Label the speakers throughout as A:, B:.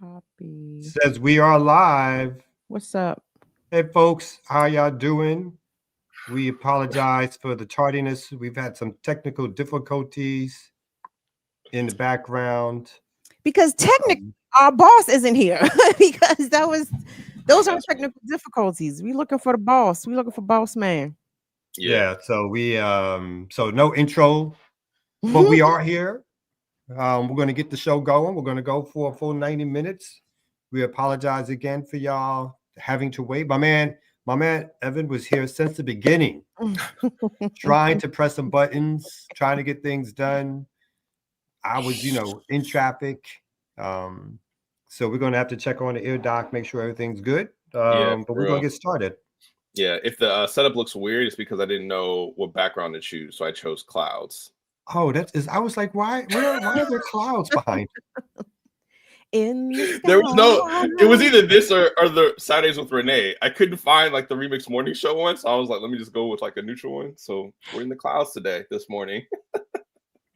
A: Copy.
B: Says we are live.
A: What's up?
B: Hey, folks, how y'all doing? We apologize for the tardiness. We've had some technical difficulties in the background.
A: Because technically, our boss isn't here. Because those are technical difficulties. We looking for the boss. We looking for boss man.
B: Yeah. So so no intro, but we are here. We're going to get the show going. We're going to go for a full 90 minutes. We apologize again for y'all having to wait. My man Evan was here since the beginning, trying to press some buttons, trying to get things done. I was, in traffic. So we're going to have to check on the ear doc, make sure everything's good. But we're going to get started.
C: Yeah, if the setup looks weird, it's because I didn't know what background to choose, so I chose clouds.
B: Oh, I was like, why are there clouds behind?
C: There was it was either this or the Saturdays with Renee. I couldn't find like the remix morning show one, so I was like, let me just go with like a neutral one. So we're in the clouds today, this morning.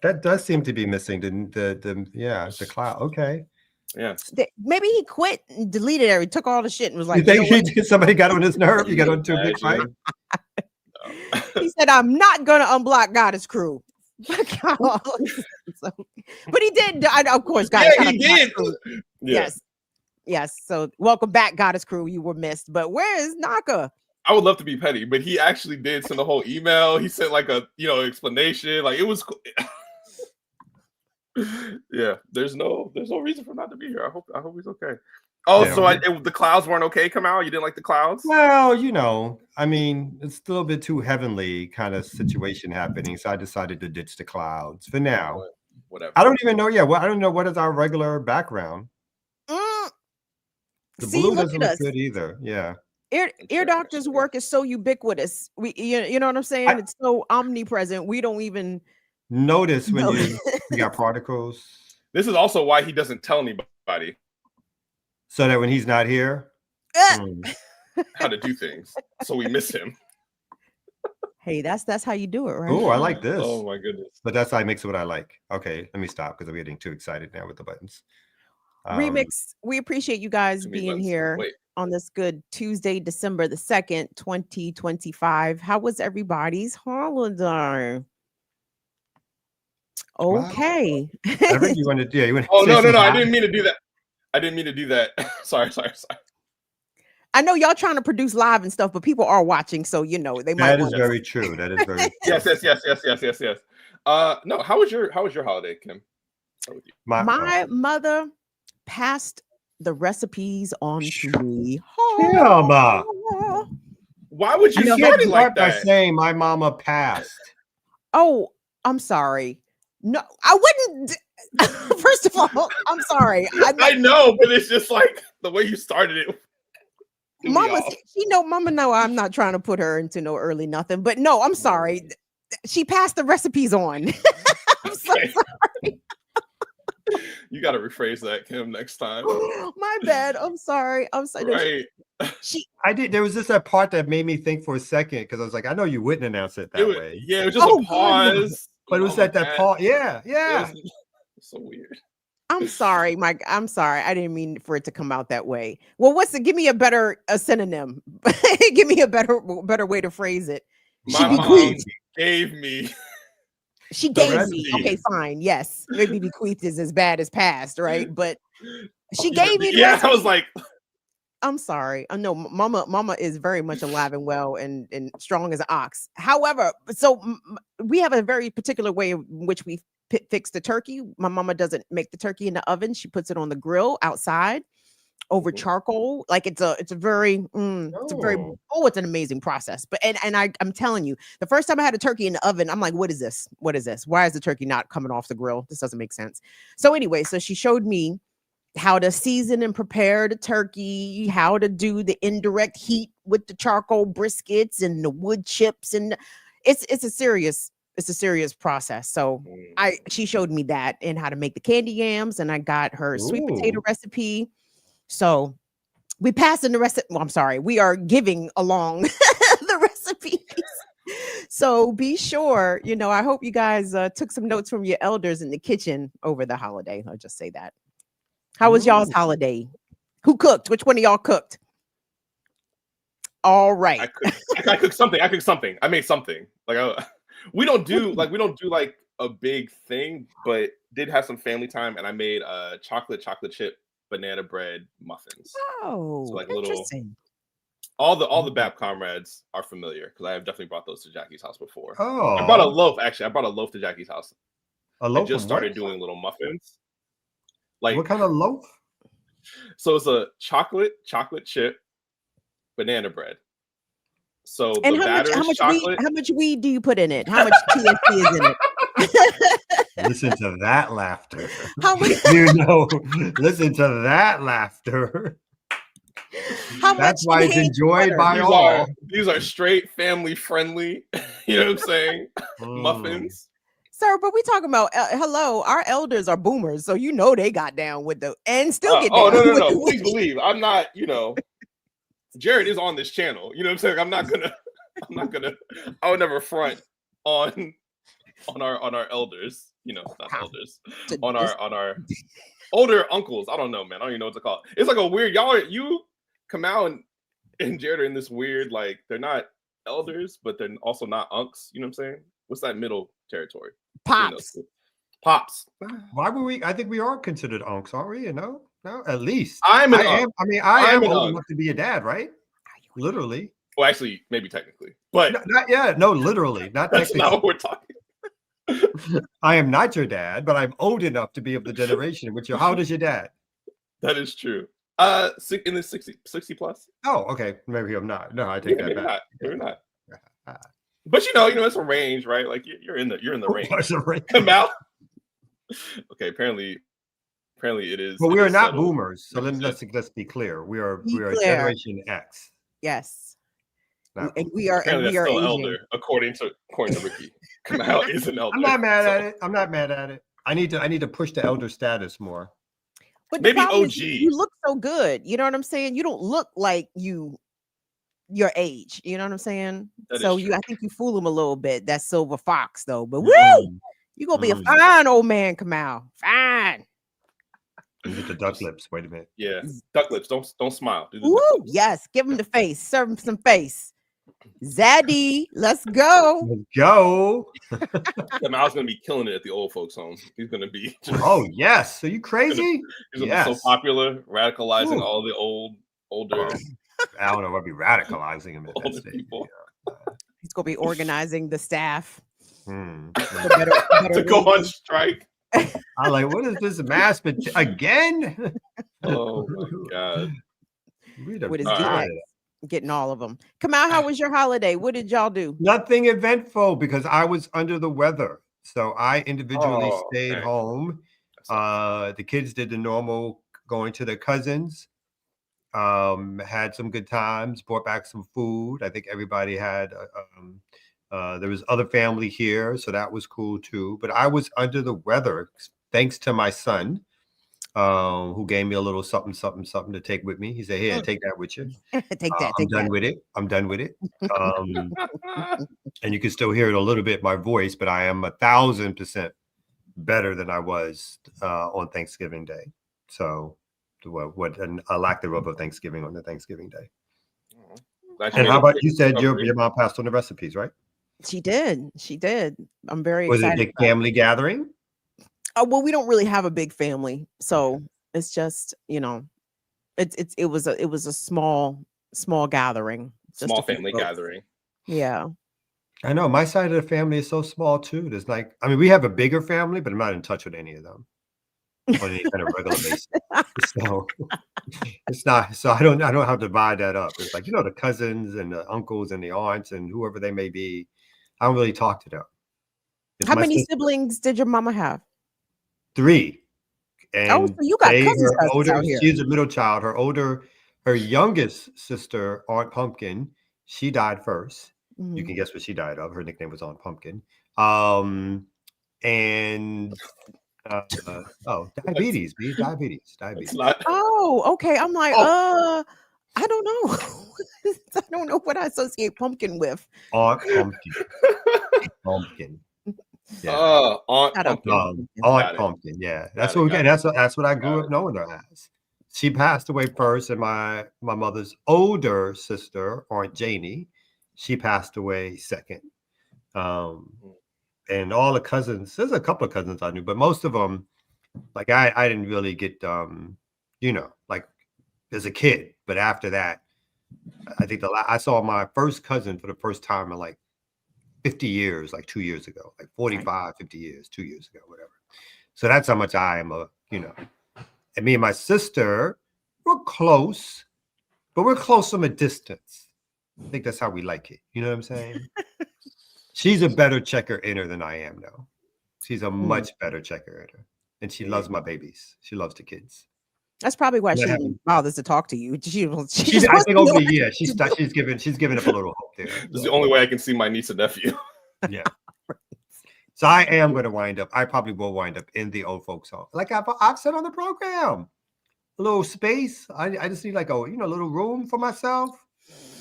B: That does seem to be missing the cloud. Okay.
C: Yeah.
A: Maybe he quit and deleted it. He took all the shit and was like,
B: you think somebody got on his nerve? You got on too big fight?
A: He said, I'm not going to unblock Goddess Crew. But he did. Of course,
C: Goddess. Yeah, he did.
A: Yeah. Yes. So welcome back, Goddess Crew. You were missed. But where is Naka?
C: I would love to be petty, but he actually did send a whole email. He sent like a explanation. Like it was cool. Yeah, there's no reason for him not to be here. I hope he's okay. Oh, yeah. So the clouds weren't okay come out? You didn't like the clouds?
B: Well, I mean, it's a little bit too heavenly kind of situation happening, so I decided to ditch the clouds for now.
C: Whatever.
B: I don't even know yet. I don't know what is our regular background. The blue doesn't look good either. Yeah.
A: Ear doctor's work is so ubiquitous. You know what I'm saying? It's so omnipresent. We don't even
B: notice when you got particles.
C: This is also why he doesn't tell anybody.
B: So that when he's not here,
C: how to do things. So we miss him.
A: Hey, that's how you do it, right?
B: Oh, I like this.
C: Oh my goodness.
B: But that's how I mix it what I like. Okay, let me stop because I'm getting too excited now with the buttons.
A: Remix, we appreciate you guys being here on this good Tuesday, December the 2nd, 2025. How was everybody's holiday? Okay.
B: I think you want to
C: Oh, no. I didn't mean to do that. Sorry.
A: I know y'all trying to produce live and stuff, but people are watching, so they might.
B: That is very true. That is very
C: true. Yes. No, how was your holiday, Kim?
A: My mother passed the recipes on to me.
C: Why would you start it like that?
B: By saying my mama passed.
A: Oh, I'm sorry. No, I wouldn't. First of all, I'm sorry.
C: I know, but it's just like the way you started it.
A: Mama know I'm not trying to put her into no early nothing, but no, I'm sorry. She passed the recipes on. I'm so sorry.
C: You got to rephrase that, Kim, next time.
A: My bad. I'm sorry.
C: Right.
B: I did. There was just that part that made me think for a second because I was like, I know you wouldn't announce it that way.
C: Yeah, it was just a pause.
B: But it was that pause. Yeah.
C: It's so weird.
A: I'm sorry, Mike. I'm sorry. I didn't mean for it to come out that way. Well, give me a synonym. Give me a better way to phrase it.
C: My mom gave me.
A: She gave me. Okay, fine. Yes. Maybe bequeathed is as bad as passed, right? But she gave me the recipe.
C: I was like,
A: I'm sorry. I know mama is very much alive and well and strong as an ox. However, so we have a very particular way in which we fix the turkey. My mama doesn't make the turkey in the oven. She puts it on the grill outside over charcoal. Like it's an amazing process. But I'm telling you, the first time I had a turkey in the oven, I'm like, what is this? Why is the turkey not coming off the grill? This doesn't make sense. So anyway, so she showed me how to season and prepare the turkey, how to do the indirect heat with the charcoal briskets and the wood chips, and it's a serious process. So she showed me that and how to make the candy yams, and I got her sweet potato recipe. So we passing the recipe. Well, I'm sorry, we are giving along the recipes. So be sure, I hope you guys took some notes from your elders in the kitchen over the holiday. I'll just say that. How was y'all's
B: Ooh.
A: holiday? Who cooked? Which one of y'all cooked? All right.
C: I cooked something. I cooked something. I made something. Like we don't do like a big thing, but did have some family time, and I made chocolate chip banana bread muffins.
A: Oh,
C: So like
A: interesting.
C: all the BAP comrades are familiar because I have definitely brought those to Jackie's house before.
B: Oh,
C: I brought a loaf. Actually, I brought a loaf to Jackie's house.
B: a loaf
C: I just
B: of
C: started
B: what?
C: doing little muffins. Like
B: What kind of loaf?
C: So it's a chocolate chip banana bread. So
A: And
C: the batter is chocolate.
A: how much weed do you put in it? How much THC is in it?
B: Listen to that laughter.
A: How much?
B: Listen to that laughter.
A: How much
B: That's why it's
A: enhanced
B: enjoyed
A: butter?
B: by all.
C: These are straight family friendly. You know what I'm saying? Muffins.
A: Sir, but we talking about hello. Our elders are boomers, so you know they got down with the and still get down.
C: No. Please believe I'm not. Jared is on this channel. You know what I'm saying? I'm not gonna. I would never front on our elders. Not elders. On our older uncles. I don't know, man. I don't even know what to call it. It's like a weird. You Kamal and Jared are in this weird, like, they're not elders, but they're also not unks. You know what I'm saying? What's that middle territory?
A: Pops.
C: Pops.
B: Why were we? I think we are considered unks, aren't we? No, at least.
C: I am
B: old enough to be a dad, right? Literally.
C: Well, actually, maybe technically, but
B: not yet. No, literally, not
C: that's
B: technically.
C: not what we're talking.
B: I am not your dad, but I'm old enough to be of the generation. How old is your dad?
C: That is true. In the 60 plus.
B: Oh, okay. Maybe I'm not. No, I take that back.
C: You're not. But it's a range, right? Like you're in the range. Come out. Okay, apparently it is.
B: But we are not boomers. So let's be clear. We are Generation X.
A: Yes.
B: And
A: we are
C: still elder, according to Ricky. Kamal is an elder.
B: I'm not mad at it. I need to push the elder status more.
A: But
C: maybe OG.
A: You look so good. You know what I'm saying? You don't look like your age. You know what I'm saying? I think you fool him a little bit. That silver fox, though. But woo, you gonna be a fine old man, Kamal. Fine.
B: Get the duck lips. Wait a minute.
C: Yeah, duck lips. Don't smile.
A: Woo, yes. Give him the face. Serve him some face. Zaddy, let's go.
B: Let's go.
C: Kamal's gonna be killing it at the old folks' home. He's gonna be.
B: Oh yes. Are you crazy?
C: He's gonna be so popular, radicalizing all the older.
B: I don't know. I'll be radicalizing him.
C: Older people.
A: He's gonna be organizing the staff
C: to go on strike.
B: I'm like, what is this mass again?
C: Oh my god!
A: With his getting all of them. Kamal, how was your holiday? What did y'all do?
B: Nothing eventful because I was under the weather, so I individually stayed home. The kids did the normal, going to their cousins. Had some good times. Brought back some food. I think everybody had. There was other family here, so that was cool too. But I was under the weather thanks to my son, who gave me a little something to take with me. He said, "Here, take that with you." I'm done with it. And you can still hear it a little bit in my voice, but I am 1,000% better than I was on Thanksgiving Day. So, what a lack thereof of Thanksgiving on the Thanksgiving Day. And how about you? Said your mom passed on the recipes, right?
A: She did. I'm very
B: excited. Was it a big family gathering?
A: Well, we don't really have a big family, so it's just it was a small gathering, just
C: small family gathering.
A: Yeah,
B: I know my side of the family is so small too. There's we have a bigger family, but I'm not in touch with any of them on any kind of regular basis. So it's not. So I don't have to divide that up. It's like the cousins and the uncles and the aunts and whoever they may be. I don't really talk to them.
A: How many siblings did your mama have?
B: 3. And
A: so you got cousins out here.
B: She's a middle child. Her youngest sister, Aunt Pumpkin, she died first. You can guess what she died of. Her nickname was Aunt Pumpkin. Diabetes.
A: Oh, okay. I'm like, I don't know. I don't know what I associate pumpkin with.
B: Aunt Pumpkin. Pumpkin. Yeah.
C: Aunt
A: Shout out to
C: Pumpkin.
A: Pumpkin.
B: Aunt
C: Got it.
B: Pumpkin. Yeah, that's
C: Got it,
B: what
C: got
B: again. That's what I grew
C: Got
B: up knowing her as. She passed away first, and my mother's older sister, Aunt Janie, she passed away second. Um, and all the cousins. There's a couple of cousins I knew, but most of them, like I didn't really get like as a kid. But after that, I think I saw my first cousin for the first time in like 50 years, like 2 years ago, like 45, 50 years, 2 years ago, whatever. So that's how much I am and me and my sister, we're close, but we're close from a distance. I think that's how we like it. You know what I'm saying? She's a better checker inner than I am, though. She's a much better checker inner. And she loves my babies. She loves the kids.
A: That's probably why
B: And that
A: she
B: happened.
A: bothers to talk to you. She
B: I
A: wants
B: think
A: to
B: over
A: know
B: the years, she's given up a little hope there.
C: This is the only way I can see my niece and nephew.
B: Yeah. So I am going to wind up. I probably will wind up in the old folks' home, like I've said on the program. A little space. I just need like a little room for myself.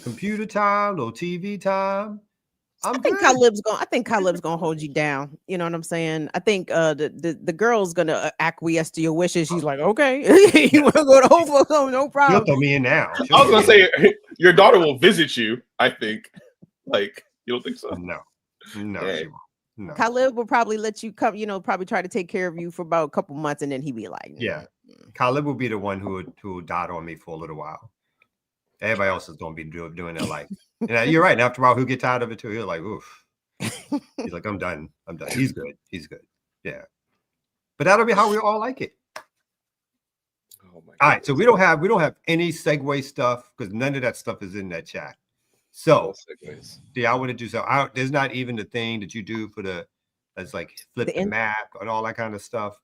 B: Computer time, little TV time. I'm good.
A: I think Khalib's gonna hold you down. You know what I'm saying? I think the girl's gonna acquiesce to your wishes. She's like, okay, you want to go to old folks' home? No
B: She'll
A: problem.
B: throw me in now.
C: I was gonna say your daughter will visit you. I think. Like, you don't think so?
B: No,
C: Hey.
B: she won't. No.
A: Khalib will probably let you come. Probably try to take care of you for about a couple months, and then he'd be like,
B: Yeah. Khalib will be the one who would dot on me for a little while. Everybody else is going to be doing their life. And you're right. And after a while, he'll get tired of it too. He'll like, oof. He's like, I'm done. He's good. Yeah. But that'll be how we all like it.
C: Oh my
B: All right. So we don't have any segue stuff because none of that stuff is in that chat. So do y'all want to do so? There's not even the thing that you do for that's like flip the map and all that kind of stuff.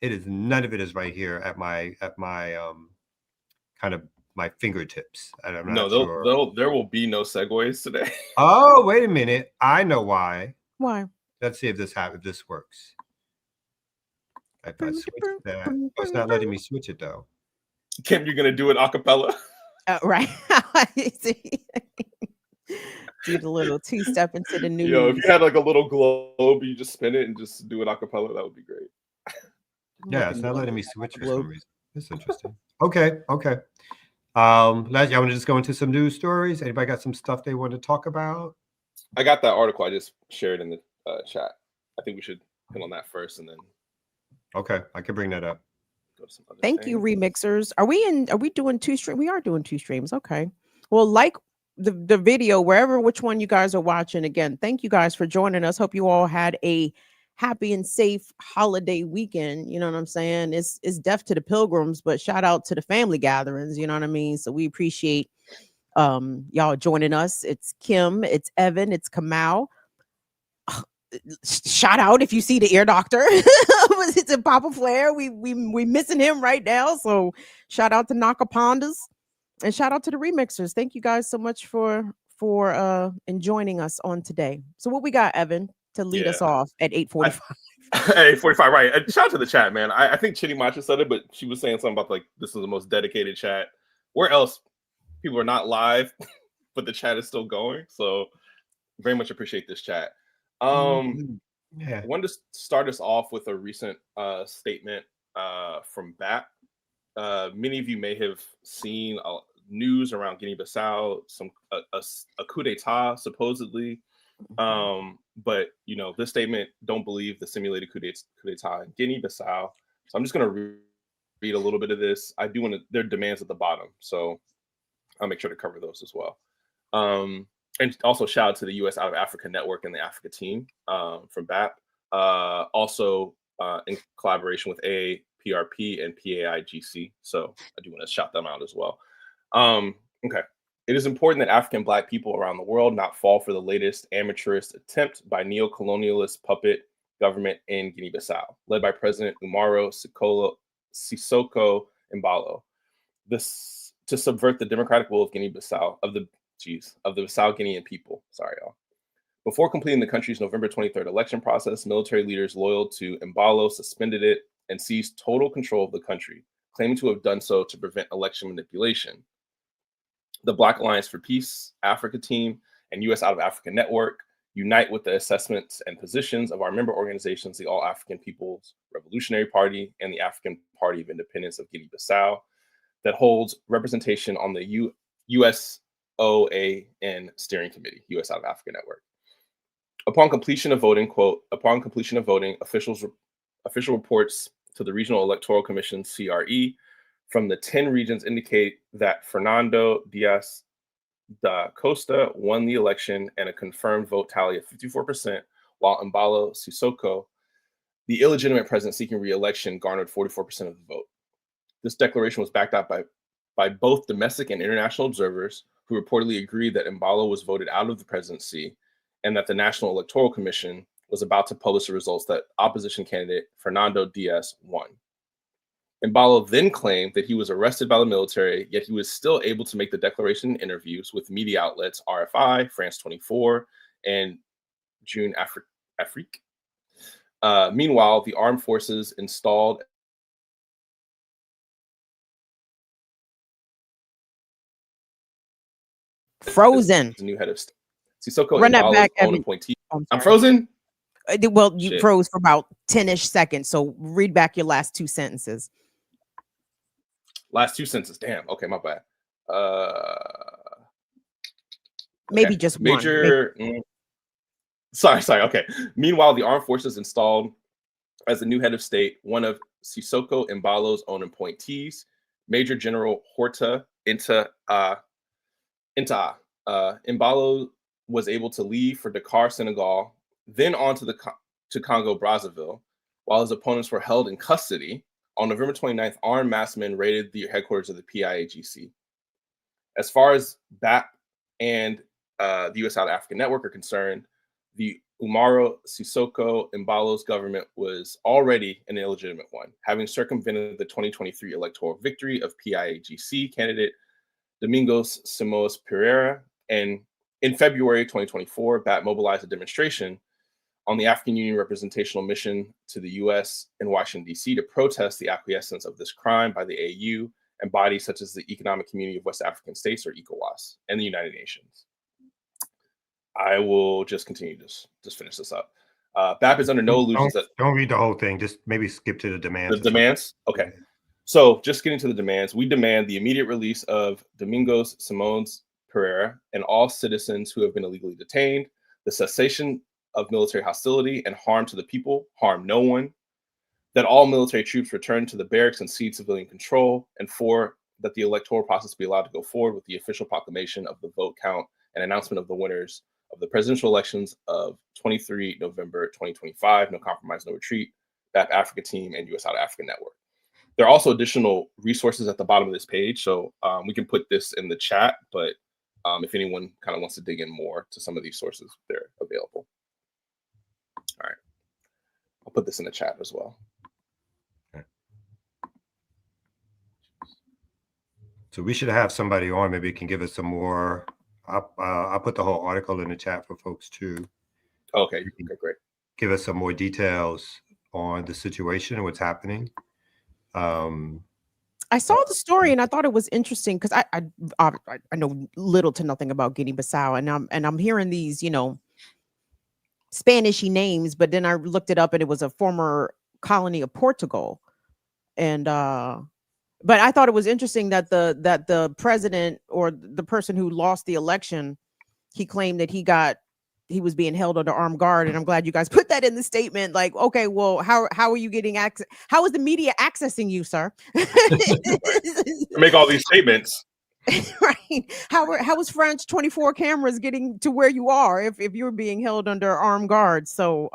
B: It is none of it is right here at my kind of my fingertips. And I'm not sure.
C: There will be no segues today.
B: Oh, wait a minute. I know why.
A: Why?
B: Let's see if this works. If I switch that, it's not letting me switch it though.
C: Kim, you're gonna do it a cappella.
A: Right. Do the little two-step into the new.
C: If you had like a little globe, you just spin it and just do it a cappella. That would be great.
B: Yeah, it's not letting me switch for some reason. That's interesting. Okay. Y'all want to just go into some news stories? Anybody got some stuff they want to talk about?
C: I got that article I just shared in the chat. I think we should hit on that first, and then.
B: Okay, I can bring that up.
A: Thank you, remixers. Are we doing two streams? We are doing two streams. Okay. Well, like the video, which one you guys are watching. Again, thank you guys for joining us. Hope you all had a happy and safe holiday weekend. You know what I'm saying? It's death to the pilgrims, but shout out to the family gatherings. You know what I mean? So we appreciate y'all joining us. It's Kim, it's Evan, it's Kamal. Shout out if you see the ear doctor. It's a Papa Flair. We missing him right now. So shout out to Nakapondas and shout out to the remixers. Thank you guys so much for joining us on today. So what we got, Evan, to lead us off at 8:45.
C: 8:45, right? Shout out to the chat, man. I think Chitty Macha said it, but she was saying something about like this is the most dedicated chat. Where else people are not live, but the chat is still going. So very much appreciate this chat. I wanted to start us off with a recent statement from BAP. Many of you may have seen news around Guinea-Bissau, a coup d'etat supposedly. But this statement don't believe the simulated coup d'etat in Guinea-Bissau. So I'm just going to read a little bit of this. I do want to. There are demands at the bottom, so I'll make sure to cover those as well. And also shout out to the U.S. Out of Africa Network and the Africa team from BAP. Also in collaboration with AAPRP and PAIGC. So I do want to shout them out as well. Okay. It is important that African Black people around the world not fall for the latest amateurist attempt by neo-colonialist puppet government in Guinea-Bissau, led by President Umaro Sissoko Embalo. This to subvert the democratic will of Guinea-Bissau, of the Bissau Guinean people. Sorry, y'all. Before completing the country's November 23rd election process, military leaders loyal to Embalo suspended it and seized total control of the country, claiming to have done so to prevent election manipulation. The Black Alliance for Peace Africa team and U.S. Out of Africa Network unite with the assessments and positions of our member organizations, the All African People's Revolutionary Party and the African Party of Independence of Guinea-Bissau, that holds representation on the USOAN Steering Committee, U.S. Out of Africa Network. Upon completion of voting, quote, upon completion of voting, official reports to the Regional Electoral Commission, CRE, from the 10 regions indicate that Fernando Diaz da Costa won the election and a confirmed vote tally of 54%, while Embalo Sissoko, the illegitimate president seeking re-election, garnered 44% of the vote. This declaration was backed up by both domestic and international observers who reportedly agreed that Embalo was voted out of the presidency and that the National Electoral Commission was about to publish the results that opposition candidate Fernando Diaz won. Embalo then claimed that he was arrested by the military, yet he was still able to make the declaration in interviews with media outlets RFI, France 24, and June Afrique. Meanwhile, the armed forces installed
A: Frozen.
C: the new head of state. Sissoko
A: Run that back,
C: own
A: Evan.
C: appointee.
A: I'm
C: I'm
A: sorry.
C: frozen?
A: Well, you
C: Shit.
A: froze for about 10-ish seconds. So read back your last two sentences.
C: Last two sentences. Damn. Okay, my bad.
A: Maybe
C: Okay.
A: just
C: Major. Sorry. Okay. Meanwhile, the armed forces installed as the new head of state one of Sissoko Embalo's own appointees, Major General Horta Inta. Embalo was able to leave for Dakar, Senegal, then on to Congo Brazzaville, while his opponents were held in custody. On November 29th, armed mass men raided the headquarters of the PIAGC. As far as BAP and the U.S. South African Network are concerned, the Umaro Sissoko Embalo's government was already an illegitimate one, having circumvented the 2023 electoral victory of PIAGC candidate Domingos Simões Pereira. And in February 2024, BAP mobilized a demonstration on the African Union representational mission to the U.S. in Washington, D.C. to protest the acquiescence of this crime by the AU and bodies such as the Economic Community of West African States, or ECOWAS, and the United Nations. I will just continue to just finish this up. BAP is under no illusions that...
B: Don't read the whole thing. Just maybe skip to the demands.
C: The demands? Okay. So just getting to the demands, we demand the immediate release of Domingos Simões Pereira and all citizens who have been illegally detained, the cessation of military hostility and harm to the people, harm no one, that all military troops return to the barracks and cede civilian control, and 4, that the electoral process be allowed to go forward with the official proclamation of the vote count and announcement of the winners of the presidential elections of 23 November 2025, no compromise, no retreat, BAP Africa Team, and U.S. Out of Africa Network. There are also additional resources at the bottom of this page, so we can put this in the chat, but if anyone kind of wants to dig in more to some of these sources, they're available. All right. I'll put this in the chat as well.
B: So we should have somebody on. Maybe can give us some more. I'll put the whole article in the chat for folks too.
C: Okay, great.
B: Give us some more details on the situation and what's happening.
A: I saw the story and I thought it was interesting because I know little to nothing about Guinea-Bissau, and I'm hearing these, Spanishy names, but then I looked it up and it was a former colony of Portugal, and but I thought it was interesting that the president, or the person who lost the election, he claimed that he was being held under armed guard, and I'm glad you guys put that in the statement. Like, okay, well, how are you getting access? How is the media accessing you, sir?
C: Make all these statements.
A: Right. How is French 24 cameras getting to where you are if you're being held under armed guard? So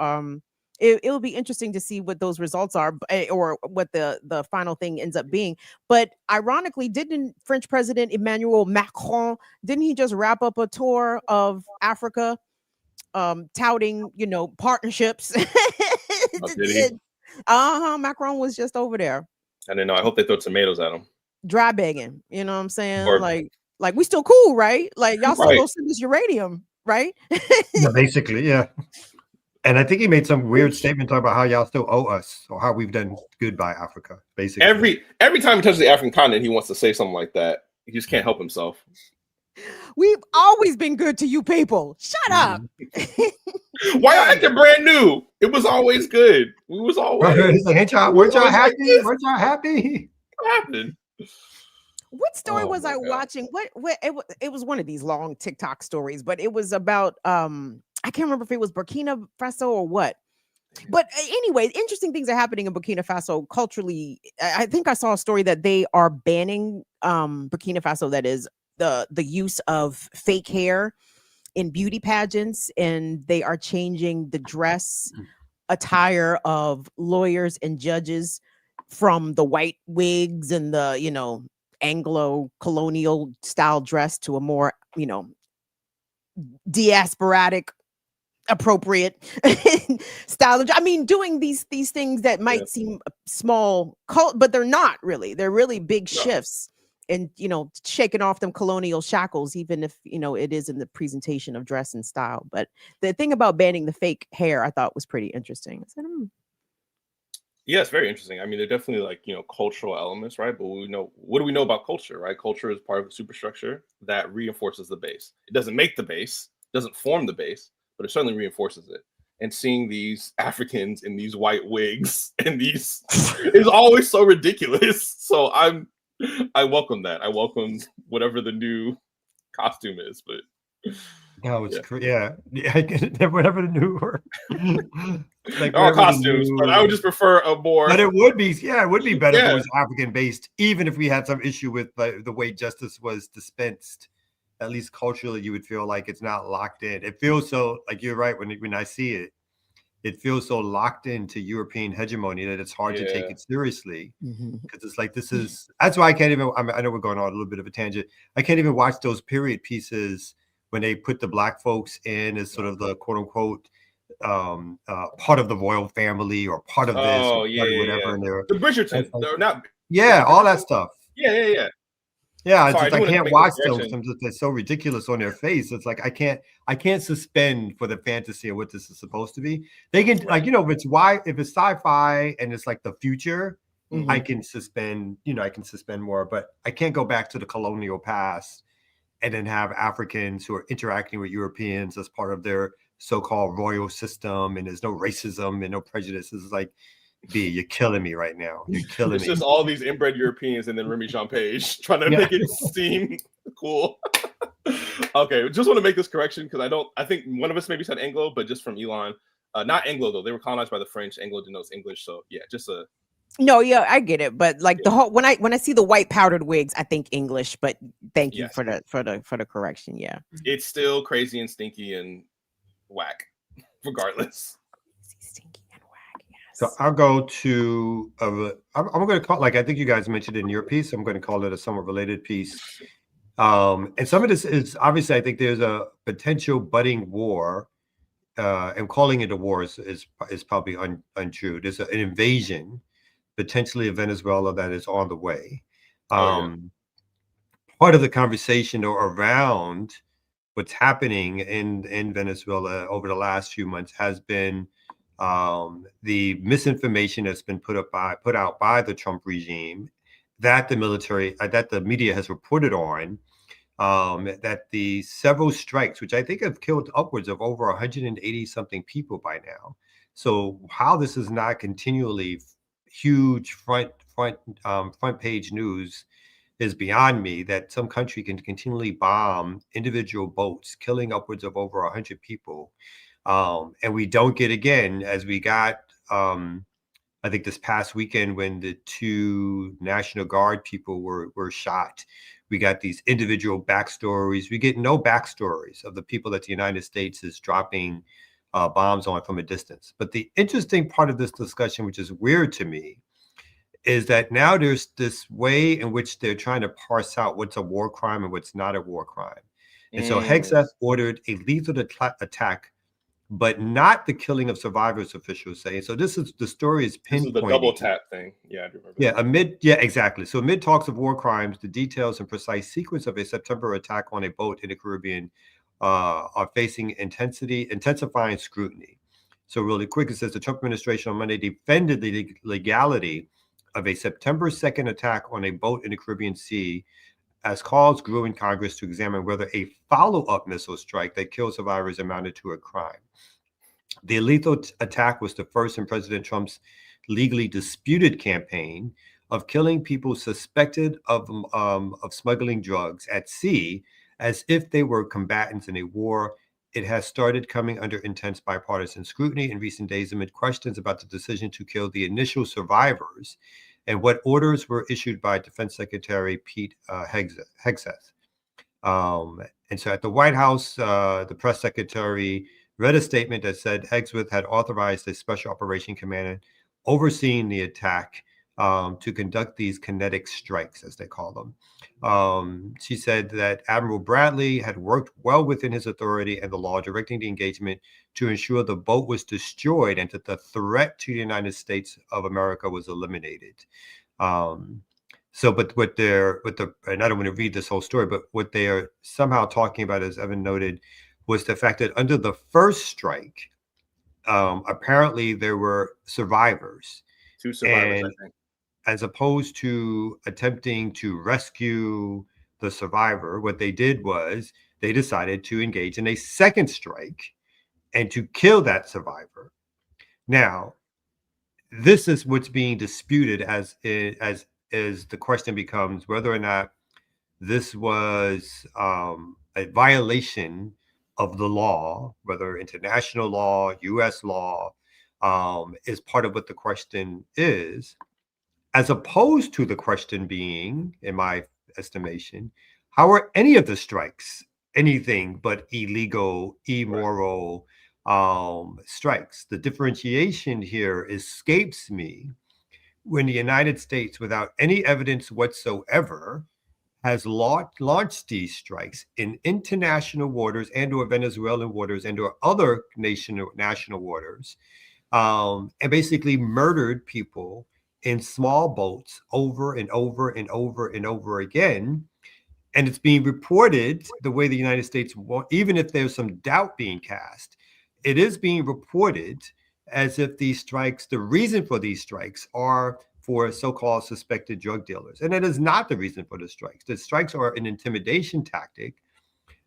A: it'll be interesting to see what those results are, or what the final thing ends up being. But ironically, didn't French President Emmanuel Macron, didn't he just wrap up a tour of Africa, touting, partnerships? Macron was just over there.
C: I didn't know. I hope they throw tomatoes at him.
A: Dry begging, you know what I'm saying? Or, like we still cool, right? Like, y'all still gonna send us uranium, right?
B: Yeah, basically, yeah. And I think he made some weird statement talking about how y'all still owe us, or how we've done good by Africa. Basically,
C: every time he touches the African continent, he wants to say something like that. He just can't help himself.
A: We've always been good to you people. Shut up.
C: Why y'all acting brand new? It was always good. We was always.
B: He's like, weren't y'all
C: always like
B: happy?
C: this.
B: Weren't y'all happy?
C: What happened?
A: What story
C: Oh
A: was
C: my
A: I
C: God.
A: watching? It was one of these long TikTok stories, but it was about I can't remember if it was Burkina Faso or what. But anyway, interesting things are happening in Burkina Faso culturally. I think I saw a story that they are banning Burkina Faso, that is the use of fake hair in beauty pageants, and they are changing the dress attire of lawyers and judges from the white wigs and the, Anglo colonial style dress to a more, diasporatic appropriate style of, I mean, doing these things that might seem small but they're not really. They're really big
C: No.
A: shifts, and shaking off them colonial shackles, even if it is in the presentation of dress and style. But the thing about banning the fake hair I thought was pretty interesting. I said,
C: Yeah, it's very interesting. I mean, they're definitely like, cultural elements, right? But what do we know about culture, right? Culture is part of the superstructure that reinforces the base. It doesn't make the base, doesn't form the base, but it certainly reinforces it. And seeing these Africans in these white wigs and these is always so ridiculous. So I welcome that. I welcome whatever the new costume is, but
B: No, it's yeah. Whatever the new word. Like
C: all costumes, but I would just prefer a more.
B: But it would be, it would be better if it
C: Yeah.
B: was African based, even if we had some issue with the way justice was dispensed. At least culturally, you would feel like it's not locked in. It feels so, like you're right, when I see it, it feels so locked into European hegemony that it's hard to take it seriously. Because it's like, that's why I can't even, I know we're going on a little bit of a tangent. I can't even watch those period pieces when they put the black folks in as sort of the quote unquote part of the royal family or part of this or whatever. And
C: the Bridgerton, they're not.
B: All that stuff.
C: Yeah.
B: Yeah,
C: Sorry,
B: it's just, I can't watch them because they're so ridiculous on their face. It's like I can't suspend for the fantasy of what this is supposed to be. They can if it's sci-fi and it's like the future, I can suspend, I can suspend more, but I can't go back to the colonial past and then have Africans who are interacting with Europeans as part of their so-called royal system, and there's no racism and no prejudices. It's like, B, you're killing me right now. You're killing me.
C: It's just all these inbred Europeans and then Remy Jean Page trying to make it seem cool. Okay, just want to make this correction because I think one of us maybe said Anglo, but just from Elon. Not Anglo though. They were colonized by the French. Anglo denotes English. So yeah, just a.
A: No, yeah, I get it, but like the whole when I see the white powdered wigs, I think English. But thank you for the correction. Yeah,
C: it's still crazy and stinky and whack, regardless.
A: Stinky and whack. Yes.
B: So I'll go to I'm going to call, like I think you guys mentioned in your piece. I'm going to call it a somewhat related piece. And some of this is obviously, I think there's a potential budding war, and calling it a war is probably untrue. There's an invasion potentially of Venezuela that is on the way. Part of the conversation around what's happening in Venezuela over the last few months has been the misinformation that's been put out by the Trump regime that the media has reported on, that the several strikes, which I think have killed upwards of over 180 something people by now. So how this is not continually huge front page news is beyond me, that some country can continually bomb individual boats, killing upwards of over 100 people. And we don't get, again, as we got, I think this past weekend when the 2 National Guard people were shot, we got these individual backstories. We get no backstories of the people that the United States is dropping bombs on from a distance. But the interesting part of this discussion, which is weird to me, is that now there's this way in which they're trying to parse out what's a war crime and what's not a war crime. And so Hegseth ordered a lethal attack, but not the killing of survivors, officials say. So the story is pinpointing. This is
C: the double tap thing. Yeah, I do remember.
B: Exactly. So amid talks of war crimes, the details and precise sequence of a September attack on a boat in the Caribbean are facing intensifying scrutiny. So really quick, it says the Trump administration on Monday defended the legality of a September 2nd attack on a boat in the Caribbean Sea as calls grew in Congress to examine whether a follow-up missile strike that killed survivors amounted to a crime. The lethal attack was the first in President Trump's legally disputed campaign of killing people suspected of smuggling drugs at sea as if they were combatants in a war. It has started coming under intense bipartisan scrutiny in recent days amid questions about the decision to kill the initial survivors and what orders were issued by Defense Secretary Pete Hegseth. And so at the White House, the press secretary read a statement that said Hegseth had authorized a special operation commander overseeing the attack to conduct these kinetic strikes, as they call them. She said that Admiral Bradley had worked well within his authority and the law directing the engagement to ensure the boat was destroyed and that the threat to the United States of America was eliminated. But and I don't want to read this whole story, but what they are somehow talking about, as Evan noted, was the fact that under the first strike, apparently there were survivors.
C: 2 survivors,
B: and
C: I think.
B: As opposed to attempting to rescue the survivor, what they did was they decided to engage in a second strike and to kill that survivor. Now, this is what's being disputed as the question becomes whether or not this was a violation of the law, whether international law, U.S. law, is part of what the question is, as opposed to the question being, in my estimation, how are any of the strikes anything but illegal, immoral strikes? The differentiation here escapes me when the United States, without any evidence whatsoever, has launched these strikes in international waters and or Venezuelan waters and or other national waters, and basically murdered people in small boats over and over and over and over again. And it's being reported the way the United States, even if there's some doubt being cast, it is being reported as if these strikes, the reason for these strikes are for so-called suspected drug dealers. And that is not the reason for the strikes. The strikes are an intimidation tactic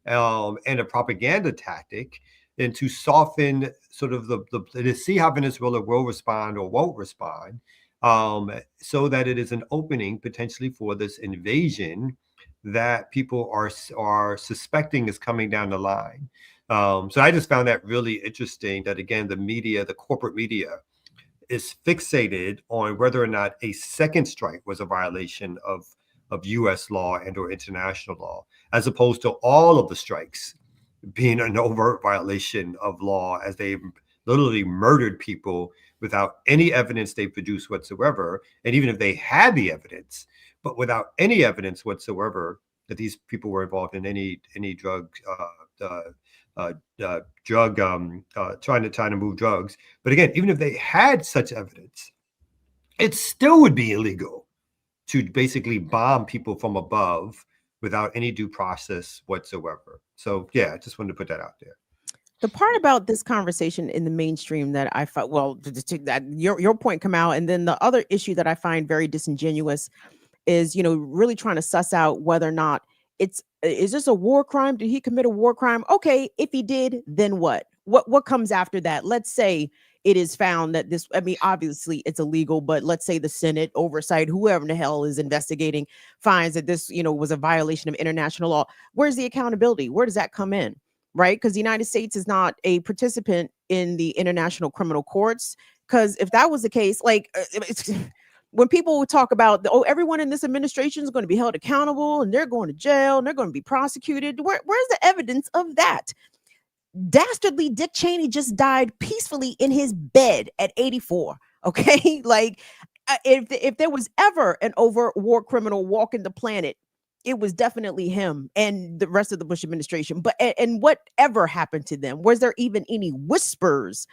B: and a propaganda tactic, and to soften sort of to see how Venezuela will respond or won't respond, so that it is an opening potentially for this invasion that people are suspecting is coming down the line. So I just found that really interesting that, again, the media, the corporate media, is fixated on whether or not a second strike was a violation of U.S. law and or international law, as opposed to all of the strikes being an overt violation of law, as they literally murdered people without any evidence they produced whatsoever. And even if they had the evidence, but without any evidence whatsoever that these people were involved in any drug trying to move drugs. But again, even if they had such evidence, it still would be illegal to basically bomb people from above without any due process whatsoever. So yeah, I just wanted to put that out there.
A: The part about this conversation in the mainstream that I felt, well, that your point come out, and then the other issue that I find very disingenuous is, really trying to suss out whether or not is this a war crime? Did he commit a war crime? Okay, if he did, then what? What comes after that? Let's say it is found that this, obviously it's illegal, but let's say the Senate oversight, whoever in the hell is investigating, finds that this, was a violation of international law. Where's the accountability? Where does that come in? Right? Because the United States is not a participant in the international criminal courts. Because if that was the case, when people would talk about, everyone in this administration is going to be held accountable and they're going to jail and they're going to be prosecuted, where's the evidence of that? Dastardly Dick Cheney just died peacefully in his bed at 84. Okay. If there was ever an overt war criminal walking the planet, it was definitely him and the rest of the Bush administration. But and whatever happened to them? Was there even any whispers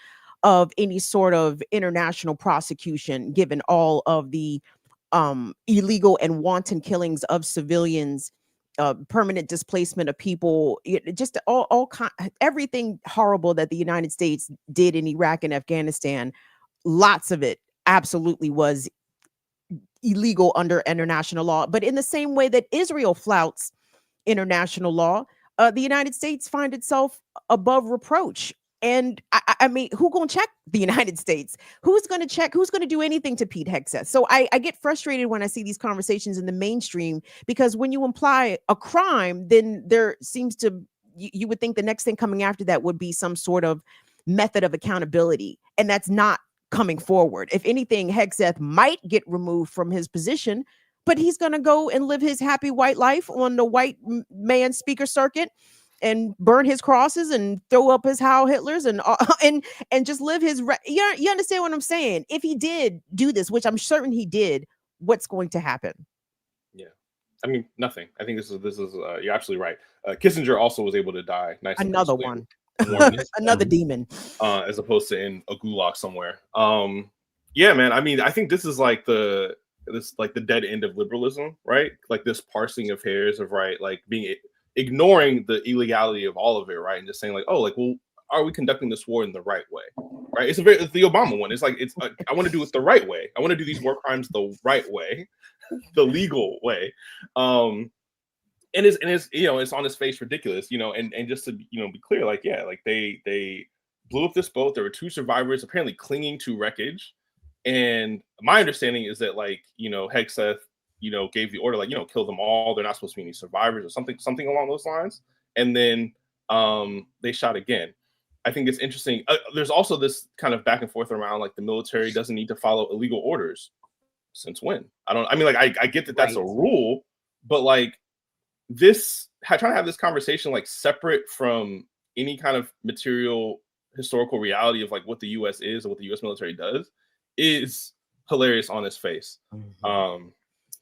A: of any sort of international prosecution, given all of the illegal and wanton killings of civilians, permanent displacement of people, just everything horrible that the United States did in Iraq and Afghanistan? Lots of it absolutely was illegal under international law. But in the same way that Israel flouts international law, the United States find itself above reproach. And I mean, who gonna check the United States? Who's gonna check? Who's gonna do anything to Pete Hegseth? So I get frustrated when I see these conversations in the mainstream, because when you imply a crime, then there seems to, you would think the next thing coming after that would be some sort of method of accountability, and that's not coming forward. If anything, Hegseth might get removed from his position, but he's going to go and live his happy white life on the white man speaker circuit and burn his crosses and throw up his Heil Hitlers and just live his you understand what I'm saying? If he did do this, which I'm certain he did, what's going to happen?
C: Yeah, I mean, nothing. I think this is you're absolutely right. Kissinger also was able to die nice.
A: Another one. Another demon,
C: as opposed to in a gulag somewhere. Yeah, man. I mean, I think this is like the dead end of liberalism, right? Like this parsing of hairs of like ignoring the illegality of all of it, right? And just saying like, oh, like, well, are we conducting this war in the right way, right? It's the Obama one. It's like I want to do it the right way. I want to do these war crimes the right way, the legal way. And it's it's on its face ridiculous, and just to be clear, like, yeah, like they blew up this boat. There were 2 survivors apparently clinging to wreckage, and my understanding is that Hegseth gave the order like kill them all. They're not supposed to be any survivors or something along those lines. And then they shot again. I think it's interesting. There's also this kind of back and forth around like the military doesn't need to follow illegal orders. Since when? I get that that's a rule, but like trying to have this conversation like separate from any kind of material historical reality of like what the U.S. is and what the U.S. military does is hilarious on its face. Mm-hmm.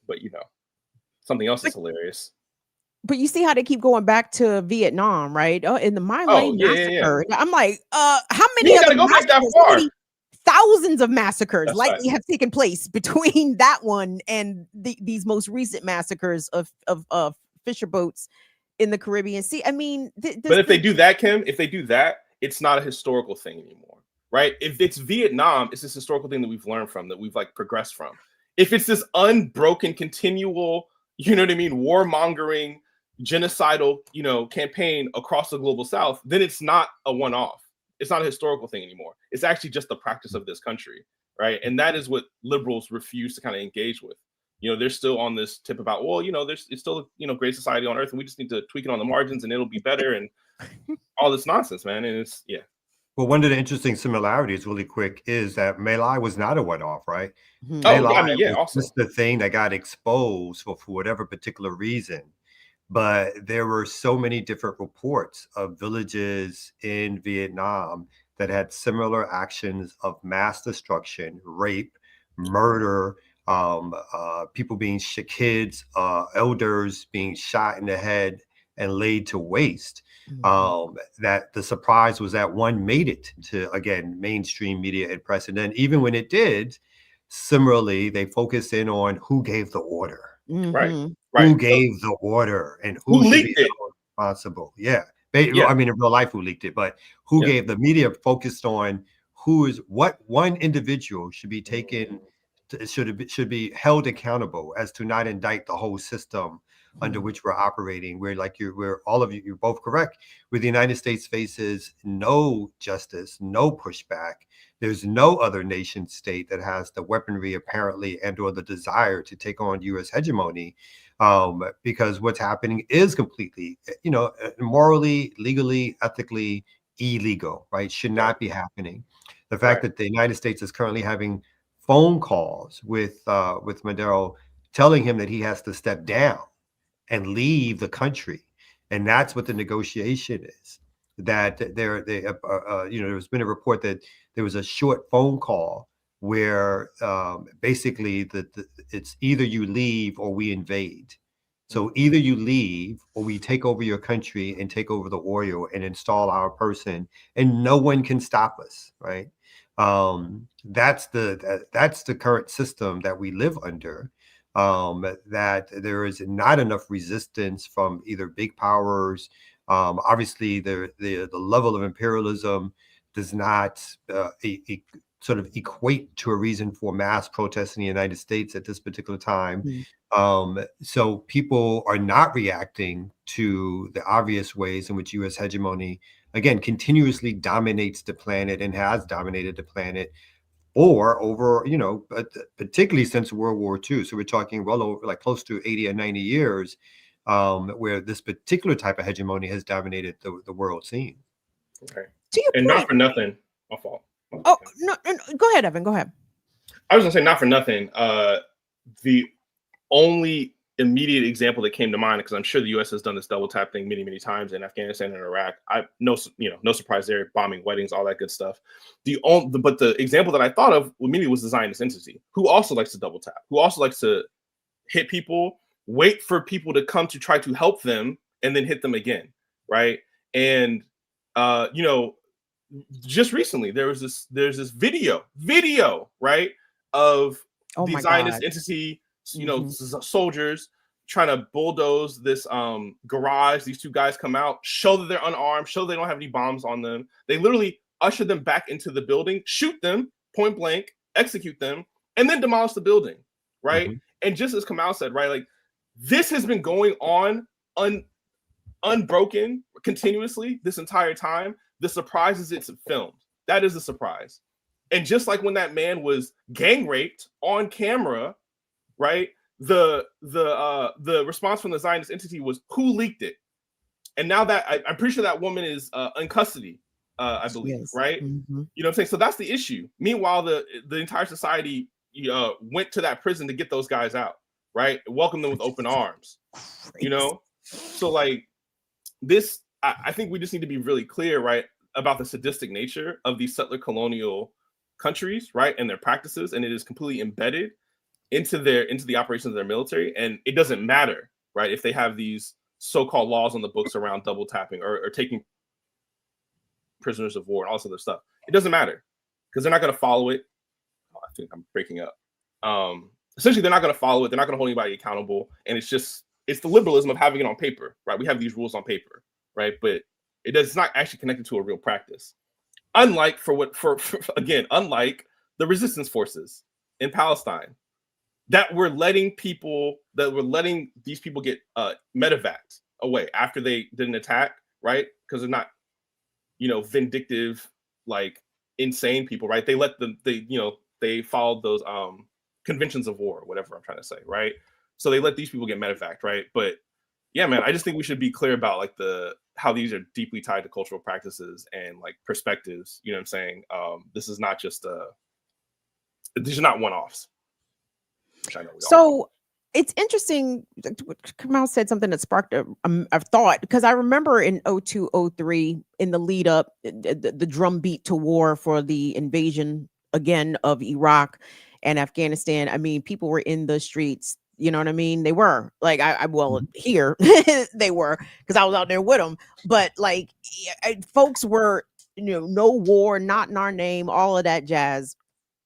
C: But something else is hilarious.
A: But you see how they keep going back to Vietnam, right? Oh, in the My Lai massacre. Yeah. I'm like, how many other massacres? Thousands of massacres likely have taken place between that one and these most recent massacres of fisher boats in the Caribbean Sea. I mean,
C: but if they do that, Kim, it's not a historical thing anymore, right? If it's Vietnam, it's this historical thing that we've learned from, that we've like progressed from. If it's this unbroken, continual, warmongering, genocidal, campaign across the global South, then it's not a one-off. It's not a historical thing anymore. It's actually just the practice of this country, right? And that is what liberals refuse to kind of engage with. They're still on this tip about, well, it's still a great society on earth, and we just need to tweak it on the margins, and it'll be better, and all this nonsense, man. And it's
B: Well, one of the interesting similarities, really quick, is that My Lai was not a one-off, right?
A: Mm-hmm.
B: My Lai was just the thing that got exposed for whatever particular reason. But there were so many different reports of villages in Vietnam that had similar actions of mass destruction, rape, murder, people being kids, elders being shot in the head and laid to waste. Mm-hmm. That the surprise was that one made it to, again, mainstream media and press. And then even when it did, similarly, they focused in on who gave the order.
A: Mm-hmm.
B: Right. Who gave the order and who should be responsible? Yeah. I mean, in real life, who leaked it, but who gave the media focused on what one individual should be taken, should be held accountable as to not indict the whole system under which we're operating. Where all of you, you're both correct, where the United States faces no justice, no pushback. There's no other nation state that has the weaponry apparently and or the desire to take on U.S. hegemony, because what's happening is completely, morally, legally, ethically illegal, right? Should not be happening. The fact that the United States is currently having phone calls with Maduro, telling him that he has to step down and leave the country, and that's what the negotiation is. That there's been a report that there was a short phone call where basically it's either you leave or we invade. So either you leave or we take over your country and take over the oil and install our person, and no one can stop us, right? That's the current system that we live under. That there is not enough resistance from either big powers. Obviously, the level of imperialism does not sort of equate to a reason for mass protests in the United States at this particular time. So people are not reacting to the obvious ways in which U.S. hegemony, again, continuously dominates the planet and has dominated the planet, or over, particularly since World War II. So we're talking well over like close to 80 or 90 years, where this particular type of hegemony has dominated the world scene.
C: Okay.
A: To your
C: And
A: point.
C: not for nothing. My fault.
A: Oh, no, go ahead, Evan. Go ahead.
C: I was gonna say not for nothing. The only immediate example that came to mind, because I'm sure the U.S. has done this double tap thing many, many times in Afghanistan and Iraq. No surprise there, bombing weddings, all that good stuff. But the example that I thought of immediately was the Zionist entity, who also likes to double tap, who also likes to hit people, wait for people to come to try to help them, and then hit them again, right? And just recently there's this video, right, of the Zionist entity, soldiers trying to bulldoze this garage. These two guys come out, show that they're unarmed, show they don't have any bombs on them. They literally usher them back into the building, shoot them point blank, execute them, and then demolish the building, right? And just as Kamal said, right, like this has been going on unbroken continuously this entire time. The surprise is it's filmed. That is a surprise. And just like when that man was gang raped on camera, right? The response from the Zionist entity was, who leaked it? And now that I'm pretty sure that woman is in custody, I believe, right? You know what I'm saying? So that's the issue. Meanwhile, the entire society went to that prison to get those guys out, right? Welcome them with open arms, So like this, I think we just need to be really clear, right, about the sadistic nature of these settler colonial countries, right, and their practices, and it is completely embedded into the operations of their military. And it doesn't matter, right, if they have these so-called laws on the books around double tapping or taking prisoners of war and all this other stuff. It doesn't matter because they're not going to follow it. Oh, I think I'm breaking up. Essentially, they're not going to follow it. They're not going to hold anybody accountable. And it's the liberalism of having it on paper, right? We have these rules on paper, right? But it's not actually connected to a real practice. Unlike unlike the resistance forces in Palestine that were letting these people get medevaced away after they did an attack, right? Because they're not, vindictive, like insane people, right? They let them, they followed those conventions of war, whatever I'm trying to say, right? So they let these people get medevaced, right? But yeah, man, I just think we should be clear about like how these are deeply tied to cultural practices and like perspectives. You know what I'm saying? This is not just these are not one-offs.
A: So it's interesting. Kamal said something that sparked a thought, because I remember in 2002-03, in the lead up, the drumbeat to war for the invasion again of Iraq and Afghanistan. I mean, people were in the streets. You know what I mean? They were like, here they were, because I was out there with them. But like, folks were, no war, not in our name, all of that jazz.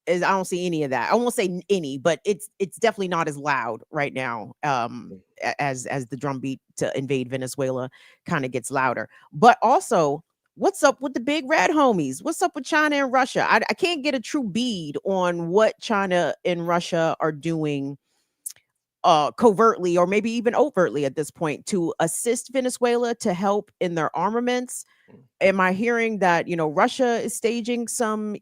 A: I don't see any of that. I won't say any, but it's definitely not as loud right now as the drumbeat to invade Venezuela kind of gets louder. But also, what's up with the big red homies? What's up with China and Russia? I can't get a true bead on what China and Russia are doing covertly or maybe even overtly at this point to assist Venezuela, to help in their armaments. Am I hearing that, Russia is staging some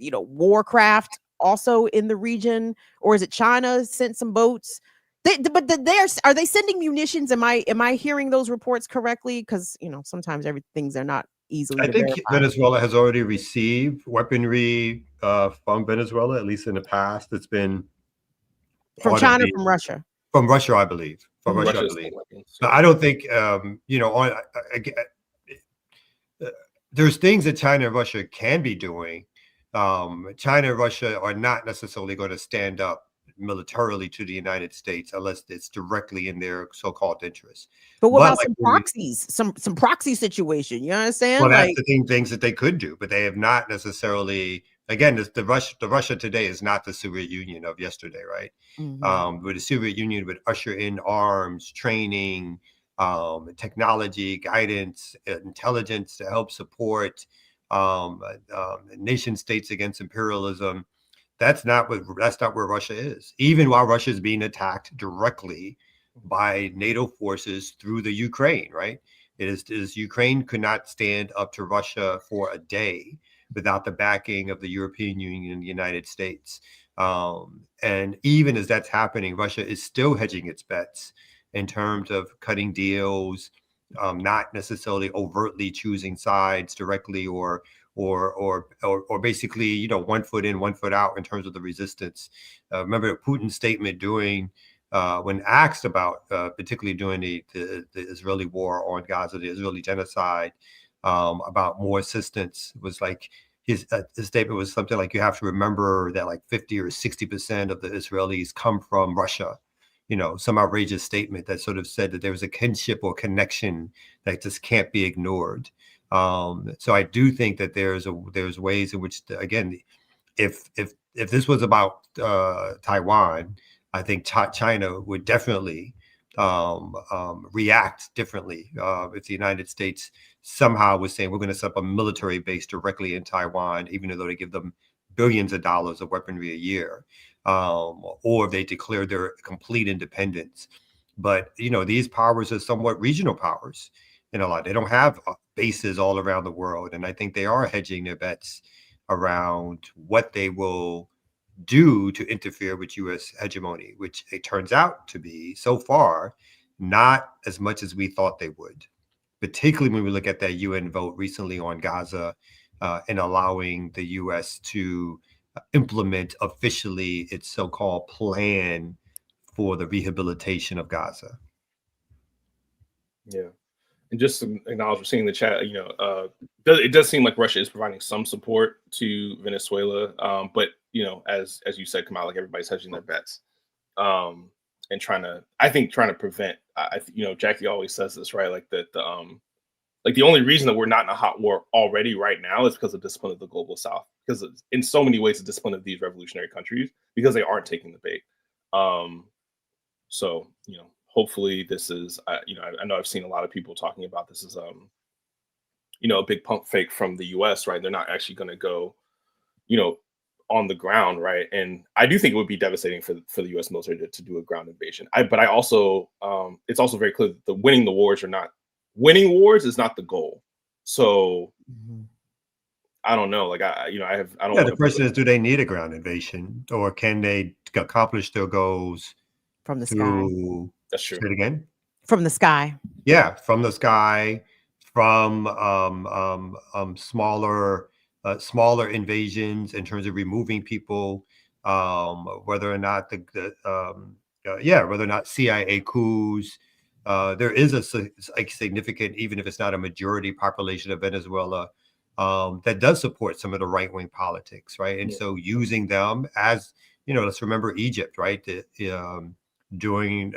A: warcraft also in the region, or is it China sent some boats? Are they sending munitions? Am I hearing those reports correctly? Because sometimes everything's are not easily.
B: I think Venezuela has already received weaponry from Venezuela, at least in the past. It's been
A: from China, from Russia.
B: From Russia, I believe. From Russia, I believe. But I don't think, there's things that China and Russia can be doing. China and Russia are not necessarily going to stand up militarily to the United States unless it's directly in their so-called interests.
A: But what about some proxies, some proxy situation? You understand?
B: Well, that's the things that they could do, but they have not necessarily. Again, the Russia today is not the Soviet Union of yesterday, right? Where the Soviet Union would usher in arms, training, technology, guidance, intelligence to help support nation states against imperialism. That's not where Russia is. Even while Russia is being attacked directly by NATO forces through the Ukraine, right? It is Ukraine could not stand up to Russia for a day without the backing of the European Union and the United States. And even as that's happening, Russia is still hedging its bets in terms of cutting deals, not necessarily overtly choosing sides directly, or basically, 1 foot in, 1 foot out in terms of the resistance. Remember Putin's statement during when asked about, particularly during the Israeli war on Gaza, the Israeli genocide, about more assistance, was like his statement was something like, you have to remember that like 50 or 60% of the Israelis come from Russia. Some outrageous statement that sort of said that there was a kinship or connection that just can't be ignored. So I do think that there's ways in which, again, if this was about Taiwan, I think China would definitely react differently if the United States somehow was saying, we're going to set up a military base directly in Taiwan, even though they give them billions of dollars of weaponry a year, or if they declare their complete independence. But these powers are somewhat regional powers. They don't have bases all around the world, and I think they are hedging their bets around what they will do to interfere with U.S. hegemony, which it turns out to be, so far, not as much as we thought they would, particularly when we look at that UN vote recently on Gaza, and allowing the U.S. to implement officially its so-called plan for the rehabilitation of Gaza.
C: Yeah. And just to acknowledge, we're seeing in the chat, it does seem like Russia is providing some support to Venezuela. But, as you said, Kamal, like everybody's hedging their bets, and trying to prevent, Jackie always says this, right? Like that, like the only reason that we're not in a hot war already right now is because of discipline of the global South, because in so many ways, the discipline of these revolutionary countries, because they aren't taking the bait. So, hopefully this is, I know I've seen a lot of people talking about this as, a big pump fake from the US, right? They're not actually going to go, on the ground, right? And I do think it would be devastating for the US military to do a ground invasion. But I also, it's also very clear that winning wars is not the goal. So I don't know. Like, I don't know.
B: The question is, do they need a ground invasion, or can they accomplish their goals
A: from the sky?
C: That's true.
B: Say it again.
A: From the sky.
B: Yeah, from the sky, from smaller invasions in terms of removing people, whether or not whether or not CIA coups. There is a significant, even if it's not a majority population of Venezuela, that does support some of the right-wing politics, right? And so using them as, let's remember Egypt, right? During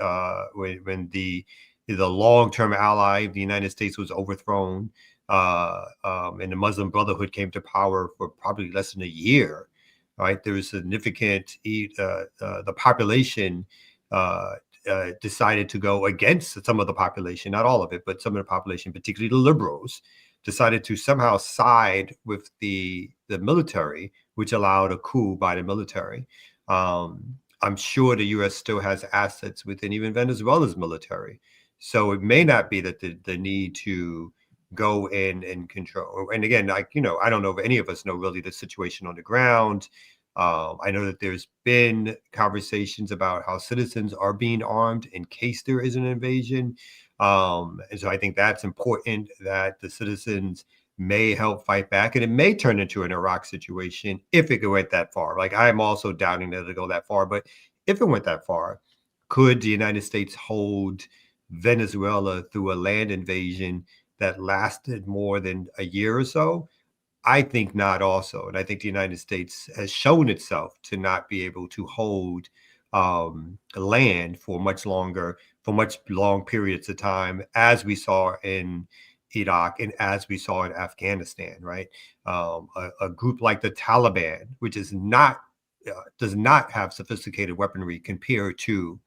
B: when the long-term ally of the United States was overthrown, and the Muslim Brotherhood came to power for probably less than a year, right? There was significant, the population decided to go against some of the population, not all of it, but some of the population, particularly the liberals, decided to somehow side with the military, which allowed a coup by the military. I'm sure the U.S. still has assets within even Venezuela's military. So it may not be that the need to go in and control. And again, I don't know if any of us know really the situation on the ground. I know that there's been conversations about how citizens are being armed in case there is an invasion. And so I think that's important, that the citizens may help fight back, and it may turn into an Iraq situation if it went that far. Like, I'm also doubting that it'll go that far, but if it went that far, could the United States hold Venezuela through a land invasion that lasted more than a year or so? I think not also. And I think the United States has shown itself to not be able to hold land for much long periods of time, as we saw in Iraq and as we saw in Afghanistan, right? A group like the Taliban, which is does not have sophisticated weaponry compared to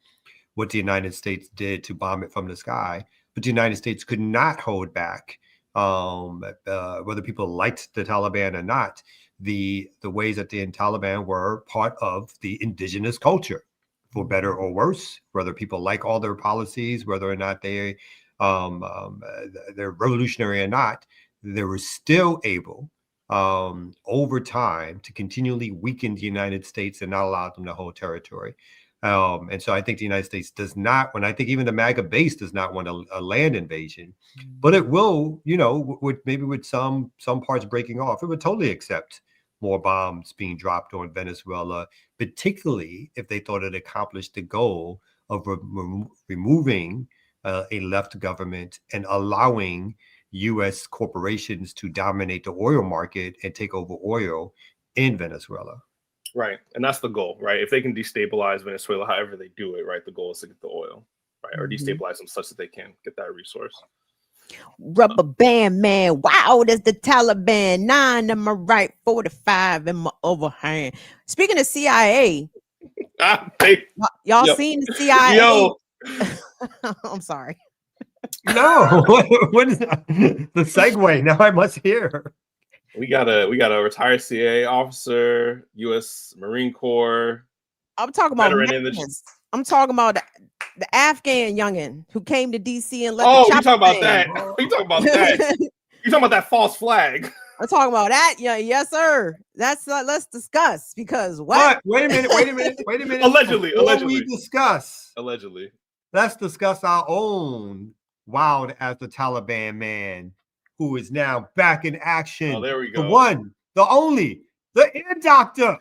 B: what the United States did to bomb it from the sky, but the United States could not hold back whether people liked the Taliban or not, the ways that the Taliban were part of the indigenous culture, for better or worse, whether people like all their policies, whether or not they're revolutionary or not, they were still able over time to continually weaken the United States and not allow them to hold territory. And so I think the United States does not, when I think even the MAGA base does not want a land invasion, but it will, with some parts breaking off, it would totally accept more bombs being dropped on Venezuela, particularly if they thought it accomplished the goal of removing a left government and allowing U.S. corporations to dominate the oil market and take over oil in Venezuela.
C: Right. And that's the goal, right? If they can destabilize Venezuela, however they do it, right? The goal is to get the oil, right? Or destabilize them such that they can get that resource.
A: Rubber band man, wow, there's the Taliban. 9 in my right, 45 in my overhand. Speaking of CIA, y'all seen the CIA?
C: Yo.
A: I'm sorry.
B: No, what is that? The segue? Now I must hear.
C: We got a retired CIA officer, U.S. Marine Corps.
A: I'm talking about I'm talking about the Afghan youngin who came to DC and let
C: you talking about that? You talking about that? You talking about that false flag?
A: I'm talking about that. Yeah, yes, sir. That's let's discuss because what?
B: Wait a minute.
C: Allegedly.
B: We discuss.
C: Allegedly.
B: Let's discuss our own wild as the Taliban man who is now back in action.
C: Oh, there we go.
B: The one, the only, the ear doctor.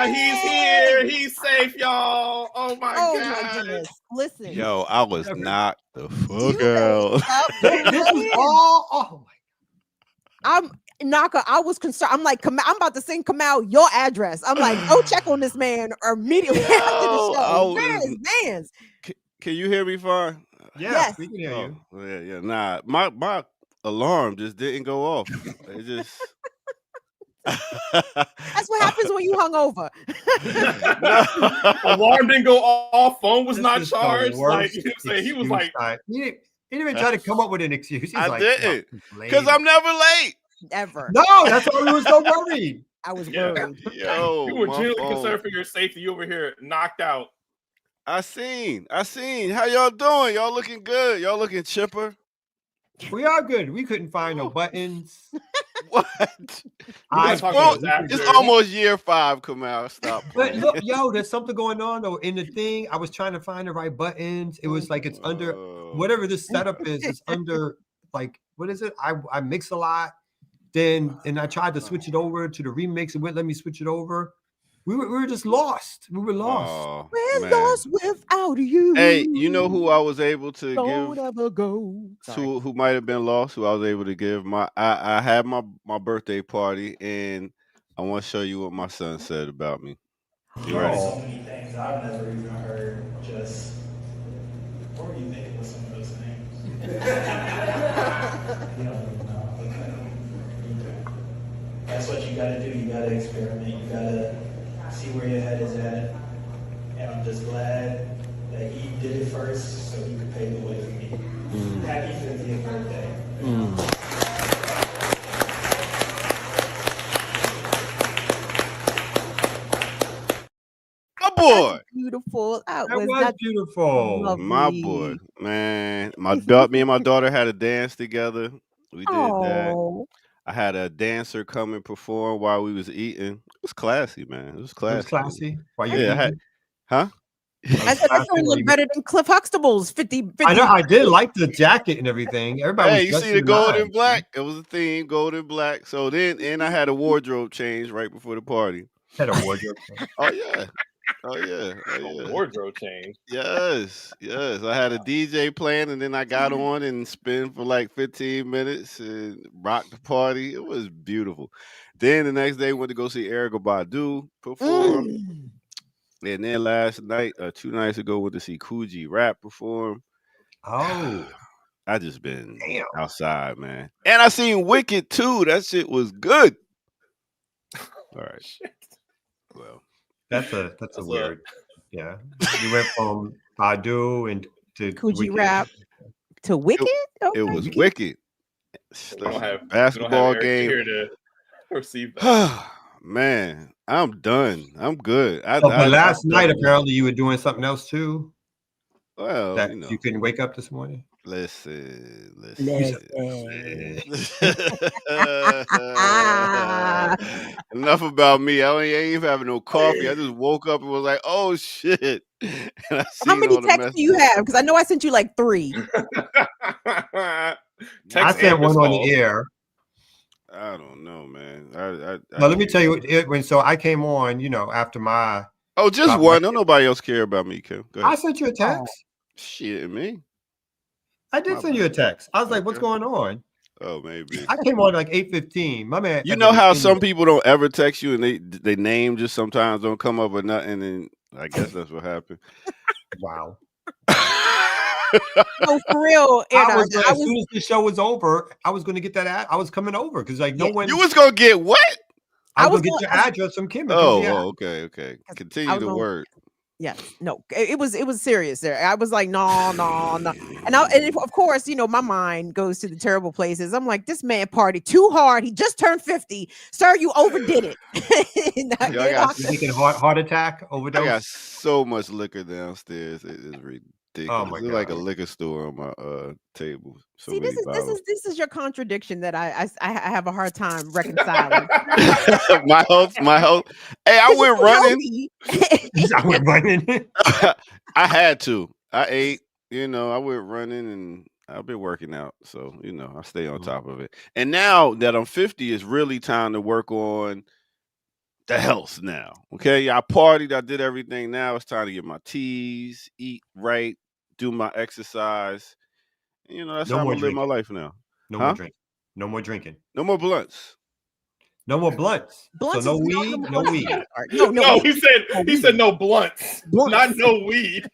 C: He's here. He's safe, y'all. Oh my God.
A: My goodness. Listen.
D: Yo, I was knocked the fuck out.
B: This is all. Oh my.
A: Naka, I was concerned. I'm like, I'm about to send Kamal your address. I'm like, go check on this man immediately after the show. Where is Vance?
D: Can you hear me fine?
B: Yes, we can hear you.
D: Yeah. Nah, my alarm just didn't go off. It just.
A: That's what happens when you hungover.
C: Alarm didn't go off. Phone was not charged. Like he was like,
B: he didn't even try to come up with an excuse.
D: I didn't, because I'm never late.
A: Ever.
B: No, that's why we were so worried.
A: I was worried.
D: Yo,
C: you were genuinely concerned for your safety. You over here knocked out.
D: I seen. How y'all doing? Y'all looking good. Y'all looking chipper.
B: We are good. We couldn't find no buttons.
D: What? It's almost year 5, Kamal. Stop.
B: But look, yo, there's something going on though in the thing. I was trying to find the right buttons. It was like it's under whatever this setup is. It's under like what is it? I mix a lot. And I tried to switch it over to the remix. It wouldn't let me switch it over. We were just lost. We were lost.
D: Oh,
A: we're lost without you.
D: Hey, you know who I was able to
A: Don't
D: give
A: ever go.
D: who might have been lost, who I was able to give I had my birthday party, and I want to show you what my son said about me. You ready?
E: So many things I've never even heard. Just what were you thinking with some of those things? You don't even know. That's what you gotta do. You gotta experiment. You gotta see where your head is at. And I'm just glad that he did it first so he could pave the way for me. Happy 50th birthday.
D: My boy.
A: That's beautiful. That
B: was beautiful.
A: Lovely.
D: My boy. Man. Me and my daughter had a dance together. We did that. I had a dancer come and perform while we was eating. It was classy, man. It was classy.
B: Why you
D: huh?
A: I said that one looked better than Cliff Huxtable's 50.
B: I know. I did like the jacket and everything. Everybody.
D: You see the gold and black? It was a theme, gold and black. So then, I had a wardrobe change right before the party.
B: Had a wardrobe change.
D: Oh yeah.
C: Wardrobe change.
D: Yes. I had a DJ playing, and then I got on and spin for like 15 minutes and rocked the party. It was beautiful. Then the next day, went to go see Erykah Badu perform. And then last night, 2 nights ago, went to see Coogee Rap perform.
B: Oh.
D: I just been outside, man. And I seen Wicked too. That shit was good. All right. Well.
B: That's a weird. Yeah. You went from Badu and to
A: Coogee Rap to Wicked?
D: It was Wicked.
C: We don't have
D: basketball
C: Eric
D: game
C: here to receive that.
D: Man, I'm done. I'm good.
B: But last night, apparently, you were doing something else too.
D: Well,
B: that you couldn't wake up this morning.
D: Listen. Enough about me. I ain't even having no coffee. I just woke up and was like, "Oh shit!" And
A: how many texts do you have? Because I know I sent you like 3.
B: I sent one on the air.
D: I don't know, man.
B: Well, let me tell you when. So I came on, after my.
D: Oh, just one. Don't nobody else care about me, Kim. Go ahead.
B: I sent you a text.
D: Shit, me.
B: I did send you a text. I was like, "What's going on?"
D: Oh, maybe.
B: I came on like 8:15. My man.
D: You know how some people don't ever text you and they name just sometimes don't come up with nothing, and I guess that's what happened.
B: Wow.
A: No, for real.
B: As soon as the show was over, I was going to get that ad. I was coming over because no one.
D: You was gonna get what?
B: I was going to get your address from Kim.
D: Okay. Continue the word.
A: Yes, no, it was serious there. I was like, no, and of course, my mind goes to the terrible places. I'm like, this man partied too hard. He just turned 50, sir. You overdid it.
B: I got heart attack overdose.
D: I got so much liquor downstairs. It is ridiculous.
B: Oh my God.
D: Like a liquor store on my table.
A: See, this is your contradiction that I have a hard time reconciling.
D: my host. Hey, I went running.
B: I went running.
D: I had to. I ate. I went running and I've been working out, so I stay on top of it. And now that I'm 50, it's really time to work on the health now. Okay, I partied, I did everything. Now it's time to get my teas, eat right, do my exercise. That's how I'm gonna live my life now.
B: No more drinking. No more drinking.
D: No more blunts.
B: No more blunts. So no weed. No weed.
C: No, he said no blunts. Not no weed.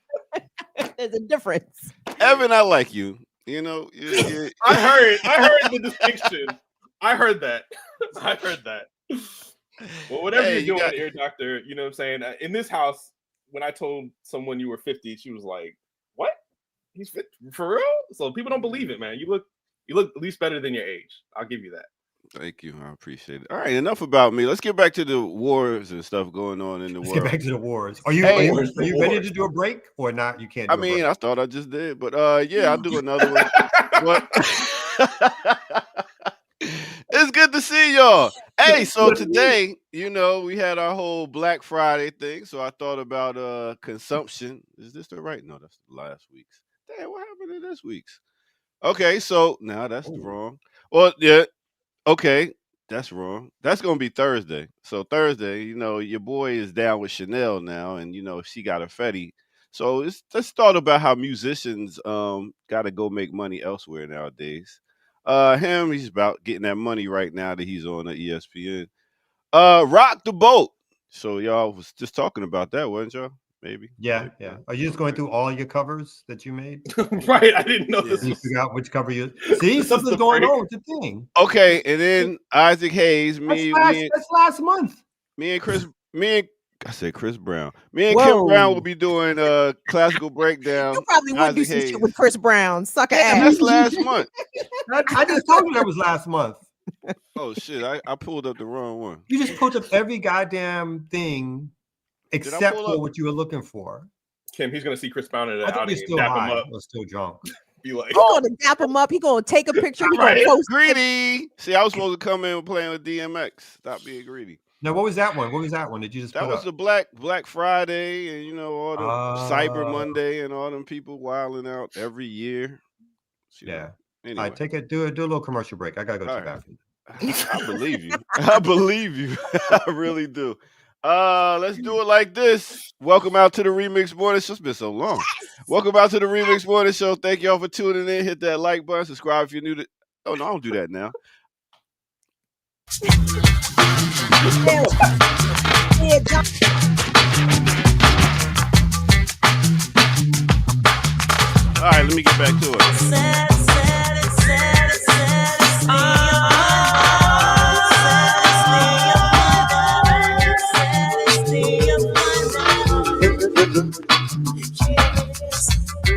A: There's a difference.
D: Evan, I like you.
C: I heard the distinction. I heard that. Well, whatever you're doing, ear doctor, you know what I'm saying? In this house, when I told someone you were 50, she was like, "What? He's 50? For real?" So people don't believe it, man. You look at least better than your age. I'll give you that.
D: Thank you. I appreciate it. All right, enough about me. Let's get back to the wars and stuff going on in the world.
B: Let's get back to the wars. Are you ready to do a break or not? You can't.
D: I thought I just did, but yeah, I'll do another one. It's good to see y'all. Hey, so today, we had our whole Black Friday thing. So I thought about consumption. Is this the right? No, that's last week's. Damn, what happened to this week's? Okay, so now that's wrong. Well, yeah. Okay, that's wrong. That's gonna be Thursday. So Thursday, your boy is down with Chanel now, and she got a Fetty. So let's thought about how musicians got to go make money elsewhere nowadays. He's about getting that money right now that he's on the ESPN. Rock the boat. So y'all was just talking about that, wasn't y'all? Maybe.
B: Yeah. Are you just going through all your covers that you made?
C: Right. I didn't know this.
B: You figure out which cover you see. Something's going on with the thing.
D: Okay, and then Isaac Hayes,
B: that's last month.
D: I said Chris Brown. Me and Kim Brown will be doing classical breakdown.
A: You probably would do some shit with Chris Brown. Sucker ass.
D: That's last month.
B: I just told you that was last month.
D: Oh shit! I pulled up the wrong one.
B: You just pulled up every goddamn thing except for what you were looking for.
C: Kim, he's gonna see Chris Brown at
B: I think still high or still drunk.
C: Be like,
A: he's gonna dap him up. He's gonna take a picture. He's gonna post
D: greedy. See, I was supposed to come in playing with DMX. Stop being greedy.
B: Now, what was that one? Did you just?
D: That was the Black Friday, and all the Cyber Monday, and all them people wilding out every year.
B: Yeah.
D: Anyway.
B: All right, do a little commercial break. I gotta go to the bathroom.
D: I believe you. I believe you. I really do. Let's do it like this. Welcome out to the Remix Morning Show. It's been so long. Welcome out to the Remix Morning Show. Thank y'all for tuning in. Hit that like button. Subscribe if you're new to. Oh no, I don't do that now. All right, let me get back to it.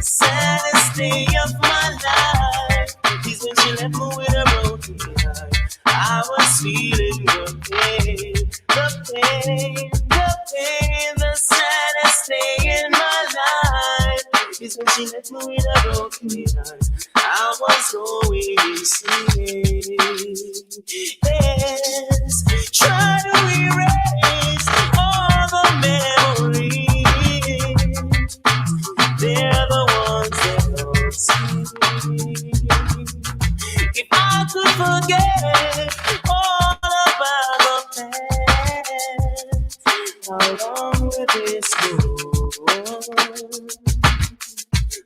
F: Saddest day of my life is when she left me with her left me with a broken heart. I was going insane. Yes, try to erase all the memories. They're the ones that don't see. If I could forget all about the past, how long would this go?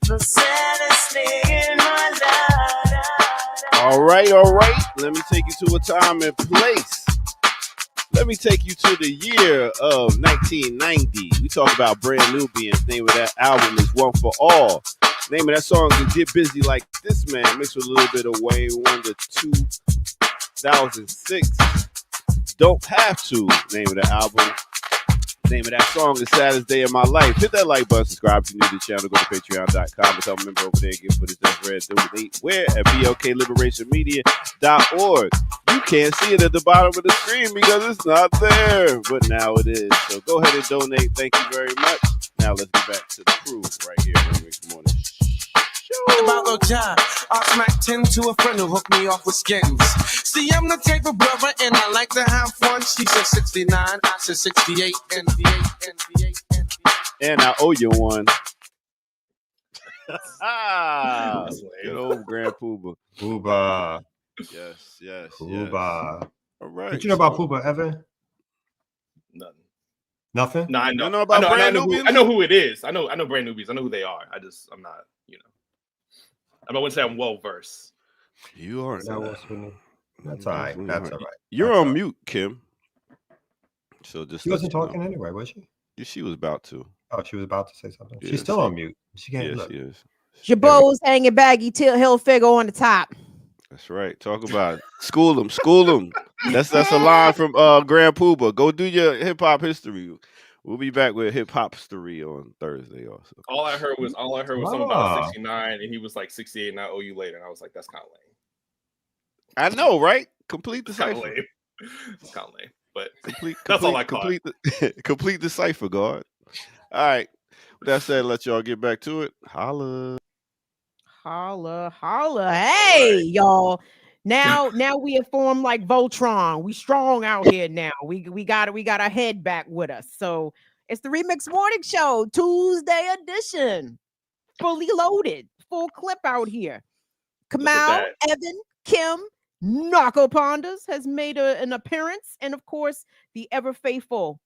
F: The saddest thing in my life.
D: All right. Let me take you to a time and place. Let me take you to the year of 1990. We talk about Brand Nubians. Name of that album is One for All. Name of that song is Get Busy Like This Man, mixed with a little bit of Wayne Wonder 2006. Don't Have To. Name of the album. Name of that song is Saddest Day of My Life. Hit that like button, subscribe if you're new to the channel, go to patreon.com, become a member over there, get footage that's red, donate where at blkliberationmedia.org. You can't see it at the bottom of the screen because it's not there, but now it is. So go ahead and donate. Thank you very much. Now let's get back to the crew right here on Rick's Morning Show.
G: About no job, I smack 10 to a friend who hooked me off with skins. See, I'm the type of brother and I like to have fun. She said 69, I said 68, and
D: And I owe you one. Good old Grand Pooba.
B: Pooba.
D: Yes.
B: Pooba.
D: All right.
B: What you know about Pooba, Evan? Nothing?
C: No, I know.
D: You know about Brand Nubians?
C: I know who it is. I know Brand Nubians. I know who they are. I'm not, I wouldn't say I'm well versed.
D: You are.
B: That's all right. That's all right.
D: You're on mute, Kim. So just
B: she wasn't talking anyway, was she?
D: She was about to.
B: Oh, she was about to say something.
D: Yeah,
B: She's still on mute. She can't look.
D: She is.
A: Jabot's hanging baggy till heel figure on the top.
D: That's right. Talk about it. School them. That's a line from Grand Pooba. Go do your hip hop history. We'll be back with hip hop history on Thursday also.
C: All I heard was something about 69, and he was like 68, and I owe you later. And I was like, that's kind of lame.
D: I know, right? Complete the
C: Kind of
D: cipher.
C: lame. It's kind of lame, but
D: Complete
C: all I caught.
D: Complete the cipher, guard. All right. With that said, let y'all get back to it. Holla.
A: Hey, y'all. Now we have formed like Voltron. We strong out here now. We got our head back with us. So it's the Remix Morning Show, Tuesday edition. Fully loaded, full clip out here. Kamal, Evan, Kim, Narco Pondas has made an appearance, and of course the ever faithful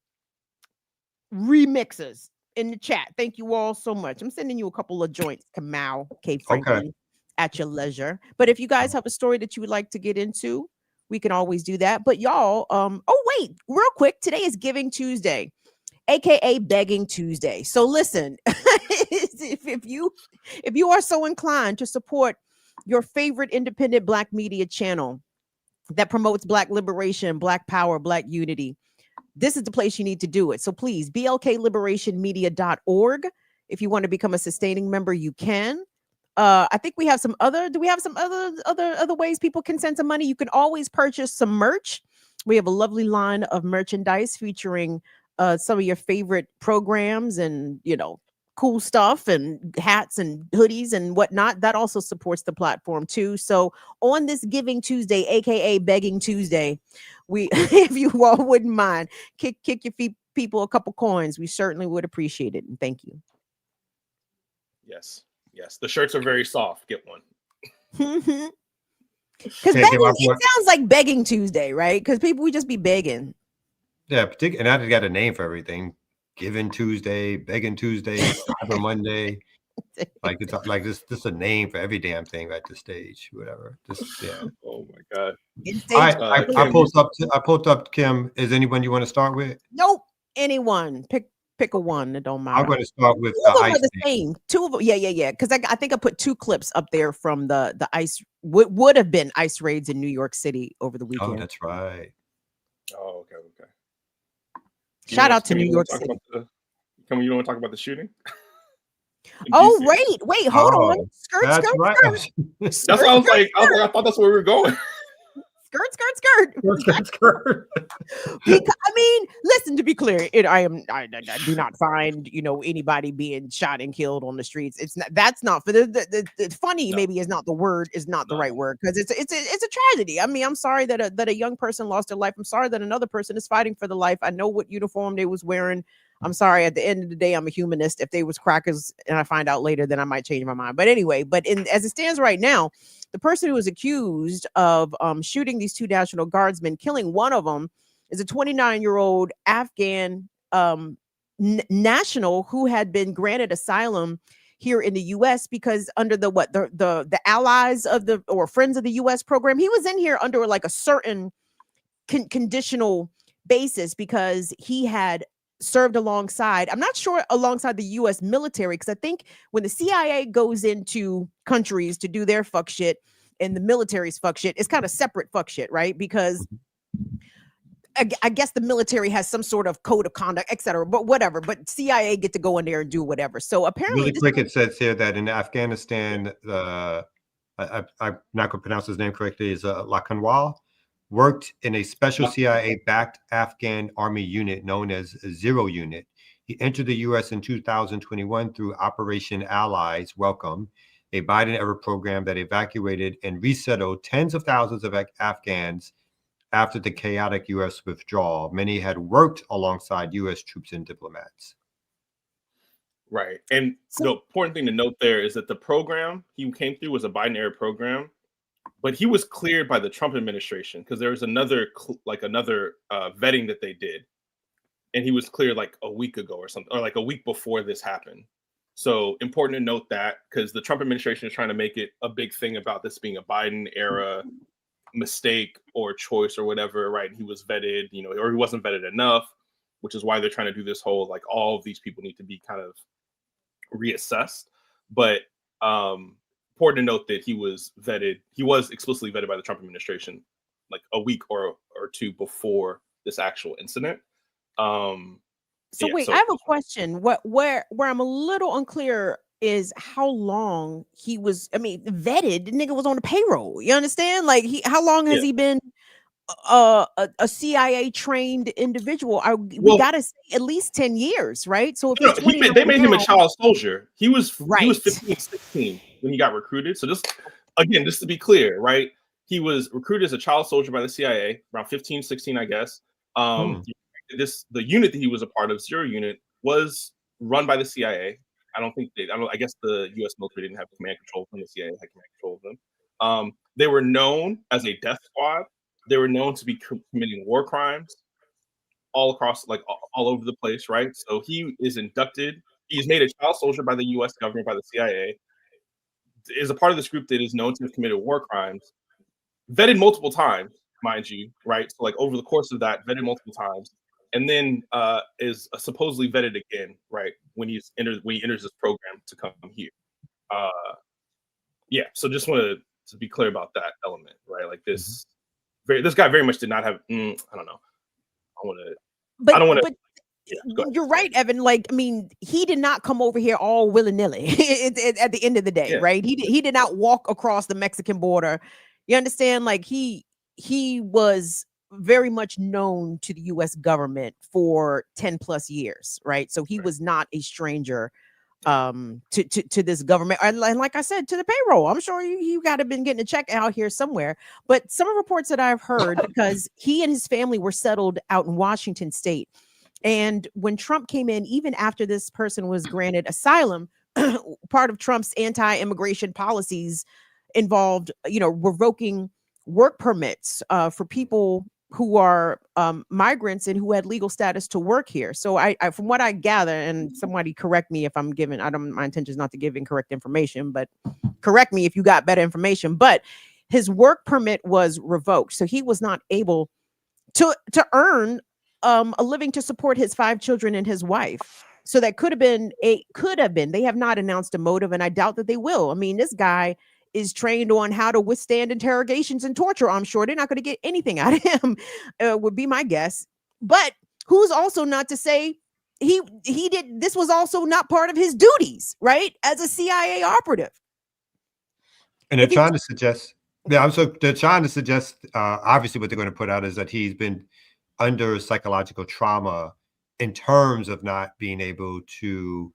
A: remixers in the chat. Thank you all so much. I'm sending you a couple of joints, Kamal, K. Franklin. Okay. At your leisure. But if you guys have a story that you would like to get into, we can always do that. But y'all, wait, real quick, today is Giving Tuesday, aka Begging Tuesday. So listen, if you are so inclined to support your favorite independent Black media channel that promotes Black liberation, Black power, Black unity, this is the place you need to do it. So please, blkliberationmedia.org. If you want to become a sustaining member, you can. I think we have some other ways people can send some money. You can always purchase some merch. We have a lovely line of merchandise featuring some of your favorite programs and, cool stuff and hats and hoodies and whatnot. That also supports the platform too. So on this Giving Tuesday, aka Begging Tuesday, if you all wouldn't mind, kick your people a couple coins. We certainly would appreciate it. And thank you.
C: Yes. The shirts are very soft. Get one.
A: Because it sounds like Begging Tuesday, right? Because we just be begging.
B: Yeah, and I got a name for everything: Giving Tuesday, Begging Tuesday, Cyber Monday. Like it's like this a name for every damn thing at the stage, whatever.
C: Oh my God.
B: I post up Kim. Is anyone you want to start with?
A: Nope. Anyone. Pick a one. It don't matter.
B: I'm going to start with
A: two of them are the same. Two of them, yeah. Because I think I put two clips up there from the ice would have been ice raids in New York City over the weekend.
B: Oh, that's right.
C: Oh, okay.
A: Shout out to New York City.
C: You don't want to talk about the shooting?
A: Oh, wait, hold on. Skirt.
C: That's what I was like. I thought that's where we were going.
A: skirt. Because, I mean, listen, to be clear, I do not find, anybody being shot and killed on the streets. It's not, that's not for the funny, maybe is not the word, is not the right word, because it's a tragedy. I mean, I'm sorry that a young person lost their life. I'm sorry that another person is fighting for the life. I know what uniform they was wearing. I'm sorry, at the end of the day, I'm a humanist. If they was crackers and I find out later, then I might change my mind. But anyway, as it stands right now, the person who was accused of shooting these two National Guardsmen, killing one of them, is a 29-year-old Afghan national who had been granted asylum here in the U.S. because under the allies of the or friends of the U.S. program, he was in here under like a certain conditional basis because he had served alongside, I'm not sure alongside the U.S. military, because I think when the CIA goes into countries to do their fuck shit and the military's fuck shit, it's kind of separate fuck shit, right? Because I guess the military has some sort of code of conduct, etc. But whatever. But CIA get to go in there and do whatever. So apparently,
B: really quick, it says here that in Afghanistan, I'm not going to pronounce his name correctly, is Lakanwal, worked in a special CIA-backed Afghan army unit known as Zero Unit. He entered the U.S. in 2021 through Operation Allies Welcome, a Biden-era program that evacuated and resettled tens of thousands of Afghans after the chaotic U.S. withdrawal. Many had worked alongside U.S. troops and diplomats.
C: Right. And the important thing to note there is that the program he came through was a Biden-era program, but he was cleared by the Trump administration because there was another vetting that they did. And he was cleared like a week ago or something, or like a week before this happened. So important to note that because the Trump administration is trying to make it a big thing about this being a Biden-era mistake or choice or whatever, right? He was vetted, or he wasn't vetted enough, which is why they're trying to do this whole, like, all of these people need to be kind of reassessed. But important to note that he was explicitly vetted by the Trump administration like a week or two before this actual incident.
A: I have a question. Where I'm a little unclear is how long he was, vetted. The nigga was on the payroll. You understand? Like, how long has he been a CIA trained individual? We gotta say at least 10 years, right? So if
C: they made him a child soldier. He was 15, 16 when he got recruited. So just to be clear, right? He was recruited as a child soldier by the CIA around 15, 16, I guess. The unit that he was a part of, Zero Unit, was run by the CIA. I guess the U.S. military didn't have command control from the CIA had command control of them. They were known as a death squad. They were known to be committing war crimes all across, like all over the place, right? So he is inducted. He's made a child soldier by the U.S. government, by the CIA. Is a part of this group that is known to have committed war crimes, vetted multiple times, mind you, right? So like over the course of that, vetted multiple times. And then is supposedly vetted again, right? When he enters this program to come here. So just wanted to be clear about that element, right? Like this guy very much did not have. I don't know. I don't want to.
A: You're right, Evan. Like, he did not come over here all willy-nilly at the end of the day, right? He did not walk across the Mexican border. You understand? Like, he was very much known to the U.S. government for 10 plus years, right? So he was not a stranger to this government, and like I said, to the payroll. I'm sure he got to been getting a check out here somewhere. But some reports that I've heard, because he and his family were settled out in Washington State, and when Trump came in, even after this person was granted asylum, part of Trump's anti-immigration policies involved, revoking work permits for people who are migrants and who had legal status to work here. So I from what I gather, and somebody correct me if I'm giving, my intention is not to give incorrect information, but correct me if you got better information. But his work permit was revoked. So he was not able to earn a living to support his 5 children and his wife. So that could have been. They have not announced a motive, and I doubt that they will. This guy is trained on how to withstand interrogations and torture. I'm sure they're not going to get anything out of him, would be my guess. But who's also not to say he did, this was also not part of his duties, right? As a CIA operative.
B: And they're trying to suggest Yeah, so they're trying to suggest, obviously, what they're going to put out is that he's been under psychological trauma in terms of not being able to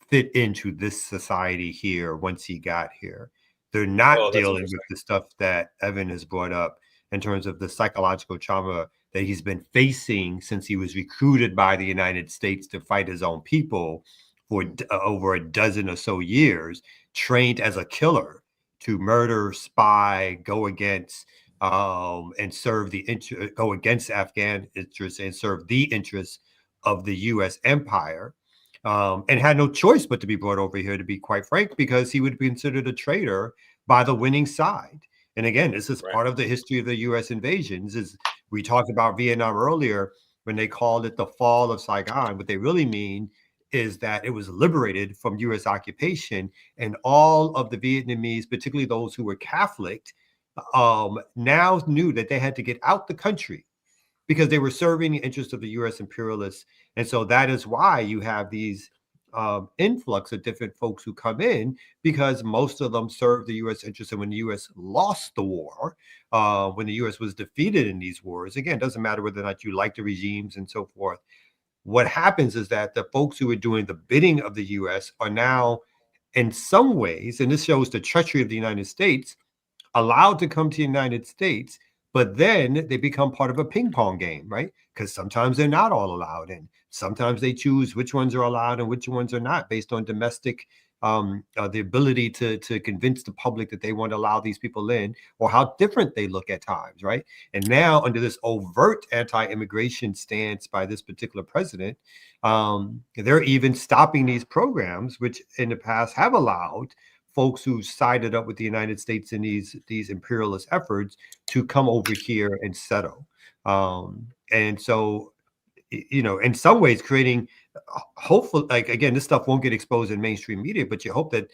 B: fit into this society here once he got here. They're not
C: Oh, that's
B: dealing
C: interesting.
B: with the stuff that Evan has brought up in terms of the psychological trauma that he's been facing since he was recruited by the United States to fight his own people for over a dozen or so years, trained as a killer to murder, spy, go against, and serve go against Afghan interests and serve the interests of the U.S. empire, and had no choice but to be brought over here, to be quite frank, because he would be considered a traitor by the winning side. And again, this is
C: Right.
B: part of the history of the U.S. invasions. Is we talked about Vietnam earlier when they called it the fall of Saigon. What they really mean is that it was liberated from U.S. occupation, and all of the Vietnamese, particularly those who were Catholic, now knew that they had to get out the country because they were serving the interests of the U.S. imperialists. And so that is why you have these influx of different folks who come in, because most of them serve the U.S. interests. And when the U.S. lost the war, when the U.S. was defeated in these wars, again, it doesn't matter whether or not you like the regimes and so forth. What happens is that the folks who are doing the bidding of the U.S. are now, in some ways, and this shows the treachery of the United States, allowed to come to the United States, but then they become part of a ping pong game, right? Because sometimes they're not all allowed in. Sometimes they choose which ones are allowed and which ones are not based on domestic, the ability to convince the public that they want to allow these people in, or how different they look at times, right? And now under this overt anti-immigration stance by this particular president, they're even stopping these programs, which in the past have allowed folks who sided up with the United States in these imperialist efforts to come over here and settle. And so, in some ways, creating hopeful, like, again, this stuff won't get exposed in mainstream media, but you hope that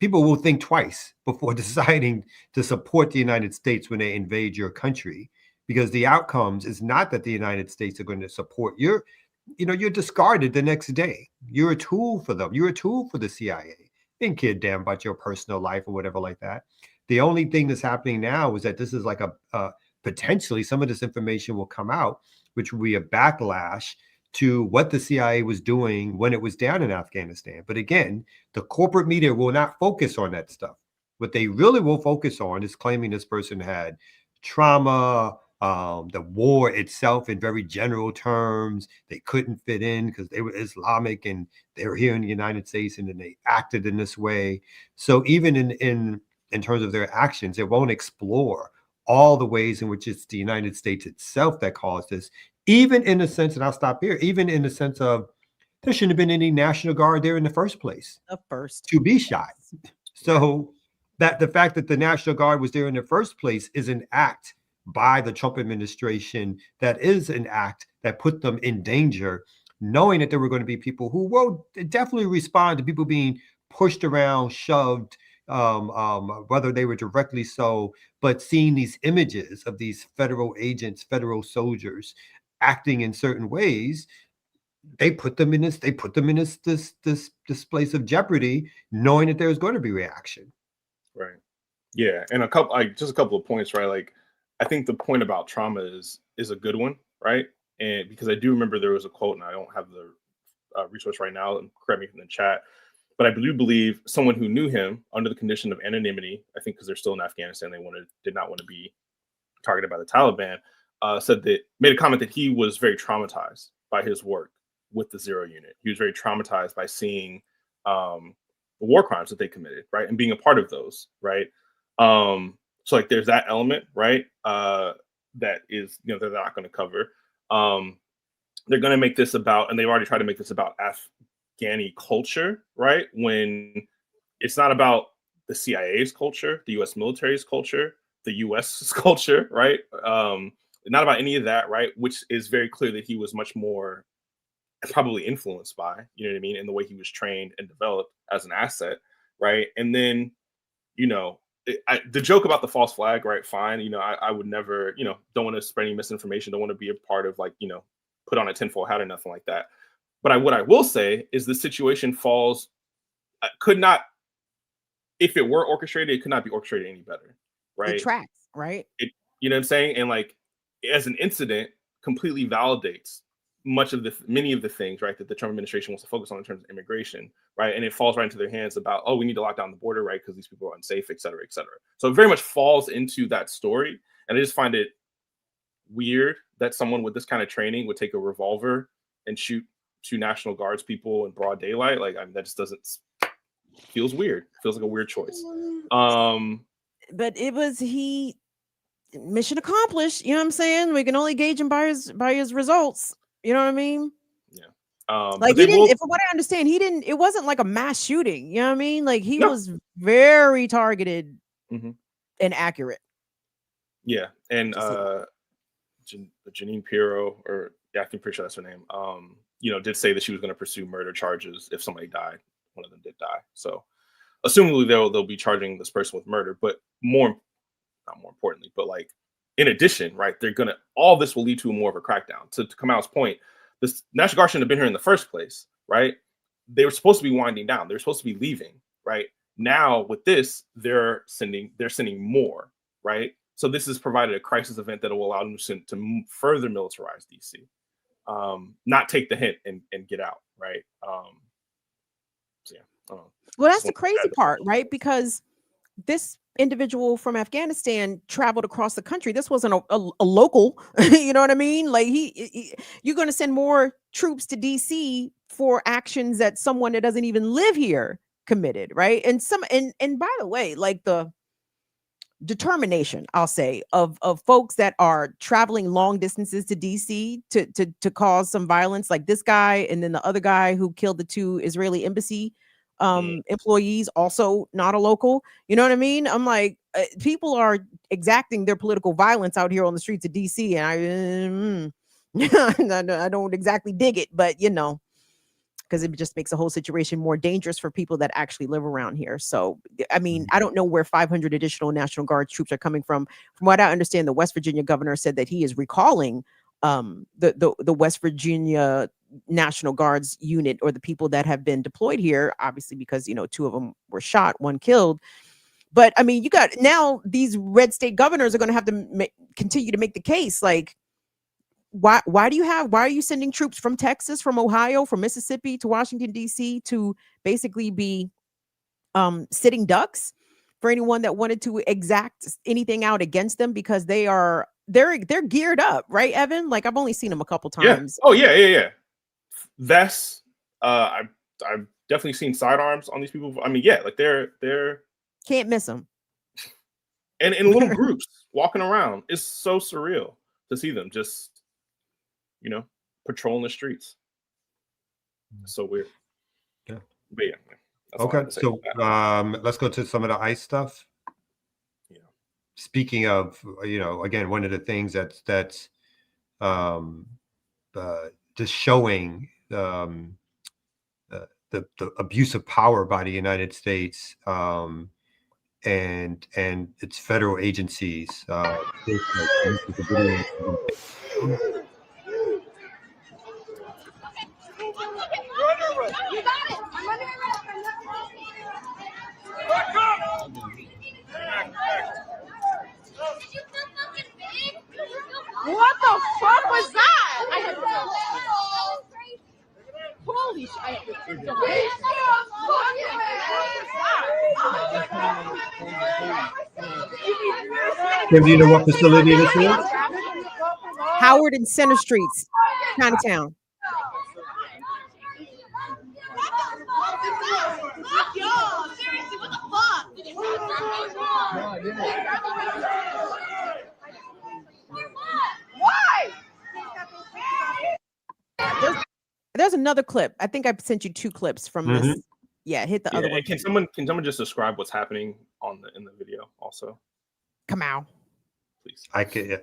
B: people will think twice before deciding to support the United States when they invade your country, because the outcomes is not that the United States are going to support you're discarded the next day. You're a tool for them. You're a tool for the CIA. They didn't care damn about your personal life or whatever like that. The only thing that's happening now is that this is like potentially some of this information will come out, which will be a backlash to what the CIA was doing when it was down in Afghanistan. But again, the corporate media will not focus on that stuff. What they really will focus on is claiming this person had trauma, the war itself in very general terms. They couldn't fit in because they were Islamic and they were here in the United States, and then they acted in this way. So even in terms of their actions, it won't explore all the ways in which it's the United States itself that caused this, even in the sense, and I'll stop here, even in the sense of there shouldn't have been any National Guard there in the first place
A: The first.
B: to be shot. So that the fact that the National Guard was there in the first place is an act by the Trump administration, that is an act that put them in danger, knowing that there were going to be people who will definitely respond to people being pushed around, shoved, whether they were directly so, but seeing these images of these federal agents, federal soldiers acting in certain ways, they put them in this place of jeopardy, knowing that there's going to be reaction.
C: Right. Yeah, and just a couple of points, right? Like, I think the point about trauma is a good one, right? And because I do remember there was a quote, and I don't have the resource right now, and correct me in the chat, but I do believe someone who knew him under the condition of anonymity, I think because they're still in Afghanistan, they did not want to be targeted by the Taliban, made a comment that he was very traumatized by his work with the Zero Unit. He was very traumatized by seeing the war crimes that they committed, right, and being a part of those, right. So like there's that element, right, that is, they're not going to cover. They're going to make this about, and they've already tried to make this about Afghani culture, right, when it's not about the CIA's culture, the US military's culture, the US's culture, right, not about any of that, right, which is very clear that he was much more probably influenced by, you know what I mean, and the way he was trained and developed as an asset, right. And then, the joke about the false flag, right, fine, I would never, don't want to spread any misinformation, don't want to be a part of, like, put on a tinfoil hat or nothing like that. But what I will say is the situation could not, if it were orchestrated, it could not be orchestrated any better. right?
A: It tracks, right?
C: You know what I'm saying? And like as an incident, completely validates many of the things, right, that the Trump administration wants to focus on in terms of immigration, right? And it falls right into their hands about, oh, we need to lock down the border, right, because these people are unsafe, et cetera, et cetera. So it very much falls into that story. And I just find it weird that someone with this kind of training would take a revolver and shoot 2 National Guards people in broad daylight. Like, I mean, that just doesn't feels weird. Feels like a weird choice.
A: But it was mission accomplished. You know what I'm saying? We can only gauge him by his results. You know what I mean?
C: Yeah.
A: Like he didn't. From what I understand, he didn't. It wasn't like a mass shooting. You know what I mean? Like he was very targeted and accurate.
C: Yeah, and Janine Pirro, or yeah, I'm pretty sure that's her name. Did say that she was going to pursue murder charges if somebody died. One of them did die, so assumably they'll be charging this person with murder. But not more importantly, but like in addition, right? All this will lead to more of a crackdown. To Kamal's point, this National Guard shouldn't have been here in the first place, right? They were supposed to be winding down. They were supposed to be leaving, right? Now with this, they're sending more, right? So this has provided a crisis event that will allow them to further militarize DC, not take the hint and get out, right? So yeah.
A: Well, that's the crazy part, right? Because this individual from Afghanistan traveled across the country. This wasn't a local, you know what I mean? Like you're going to send more troops to DC for actions that someone that doesn't even live here committed, right? And by the way, like the determination, I'll say, of folks that are traveling long distances to DC to cause some violence, like this guy, and then the other guy who killed the 2 Israeli embassy employees, also not a local. You know what I mean? I'm like, people are exacting their political violence out here on the streets of DC, and I don't exactly dig it, but because it just makes the whole situation more dangerous for people that actually live around here. So, I mean, I don't know where 500 additional National Guard troops are coming from. From what I understand, the West Virginia governor said that he is recalling the West Virginia National Guards unit, or the people that have been deployed here, obviously because 2 of them were shot, 1 killed. But I mean, you got now these red state governors are going to have to continue to make the case, like, why are you sending troops from Texas, from Ohio, from Mississippi to Washington, D.C. to basically be sitting ducks for anyone that wanted to exact anything out against them, because they're geared up, right, Evan? Like, I've only seen them a couple times.
C: Yeah. Oh yeah. Vests. I've definitely seen sidearms on these people. I mean, yeah, like they're
A: can't miss them.
C: And in little groups walking around, it's so surreal to see them just patrolling the streets. It's so weird.
B: Yeah.
C: But yeah.
B: Okay, so let's go to some of the ICE stuff.
C: Yeah.
B: Speaking of, again, one of the things that's just showing the abuse of power by the United States and its federal agencies.
H: What the fuck was that? Holy shit.
B: Kim, do you know what facility this is?
A: Howard and Center Streets, Chinatown.
H: Seriously, what the fuck? Why?
A: There's another clip. I think I sent you 2 clips from this. Yeah, hit the other one.
C: Can someone just describe what's happening in the video also?
A: Kamau.
C: Please.
B: I could.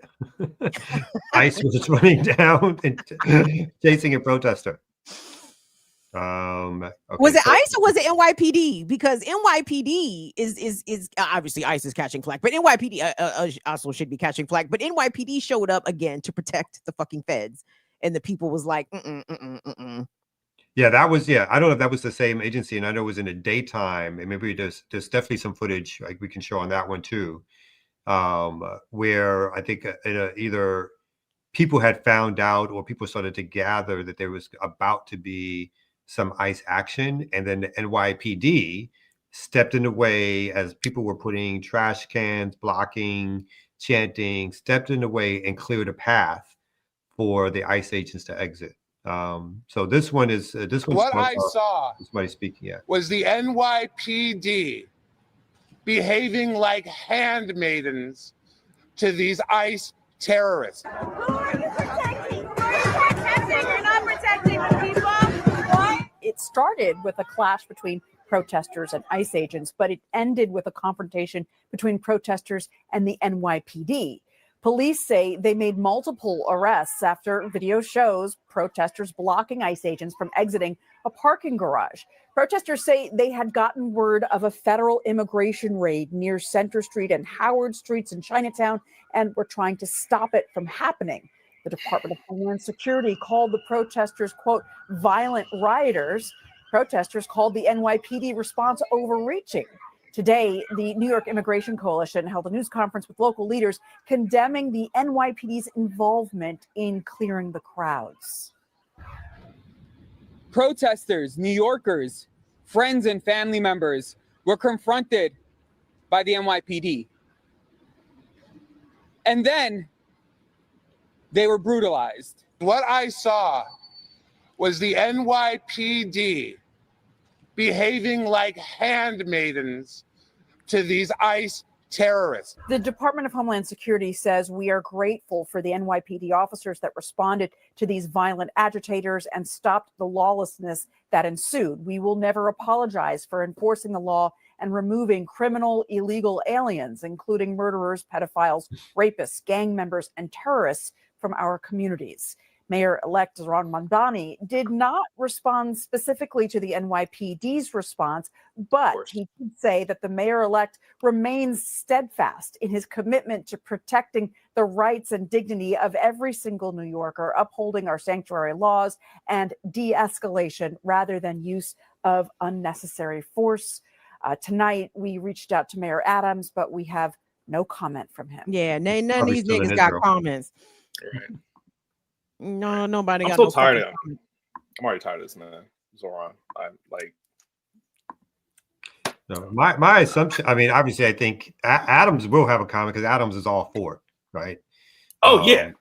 B: ICE was just running down and chasing a protester. Okay,
A: was it ICE or was it NYPD? Because NYPD is obviously ICE is catching flack, but NYPD also should be catching flack. But NYPD showed up again to protect the fucking feds, and the people was like,
B: Yeah, that was, I don't know if that was the same agency, and I know it was in the daytime, and maybe there's definitely some footage like we can show on that one too. where I think either people had found out or people started to gather that there was about to be some ICE action, and then the NYPD stepped in the way as people were putting trash cans, blocking, chanting, stepped in the way and cleared a path for the ICE agents to exit. So this one is this one's
I: What I saw
B: somebody speaking. Yeah,
I: was the NYPD behaving like handmaidens to these ICE terrorists.
H: Who are you protecting? Who are you protecting? You're not protecting the people. What?
J: It started with a clash between protesters and ICE agents, but it ended with a confrontation between protesters and the NYPD. Police say they made multiple arrests after video shows protesters blocking ICE agents from exiting a parking garage. Protesters say they had gotten word of a federal immigration raid near Center Street and Howard Streets in Chinatown and were trying to stop it from happening. The Department of Homeland Security called the protesters, quote, violent rioters. Protesters called the NYPD response overreaching. Today, the New York Immigration Coalition held a news conference with local leaders condemning the NYPD's involvement in clearing the crowds.
K: Protesters, New Yorkers, friends and family members were confronted by the NYPD. And then they were brutalized.
I: What I saw was the NYPD behaving like handmaidens to these ICE terrorists.
J: The Department of Homeland Security says we are grateful for the NYPD officers that responded to these violent agitators and stopped the lawlessness that ensued. We will never apologize for enforcing the law and removing criminal illegal aliens, including murderers, pedophiles, rapists, gang members, and terrorists from our communities. Mayor-elect Ron Mamdani did not respond specifically to the NYPD's response, but he did say that the mayor-elect remains steadfast in his commitment to protecting the rights and dignity of every single New Yorker, upholding our sanctuary laws and de-escalation rather than use of unnecessary force. Tonight, we reached out to Mayor Adams, but we have no comment from him.
A: Yeah, none of these niggas got comments.
C: Right.
A: No, nobody
C: I'm
A: got
C: so
A: no
C: tired of
A: comment.
C: I'm already tired of this, man. Zoran. I'm like,
B: no, my assumption. I mean, obviously, I think Adams will have a comment because Adams is all for it, right?
C: oh yeah.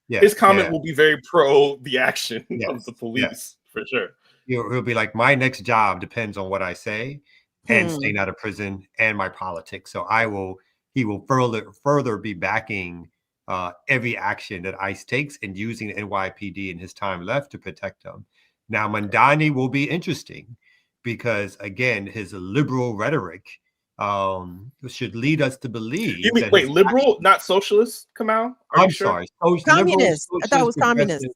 C: His comment will be very pro the action of the police for sure.
B: He'll be like, my next job depends on what I say and staying out of prison and my politics. So he will further be backing every action that ICE takes and using the NYPD in his time left to protect them. Now, Mamdani will be interesting because, again, his liberal rhetoric should lead us to believe.
C: You mean, wait, liberal, not socialist, Kamal?
B: I'm sorry.
A: Communist. I thought it was communist.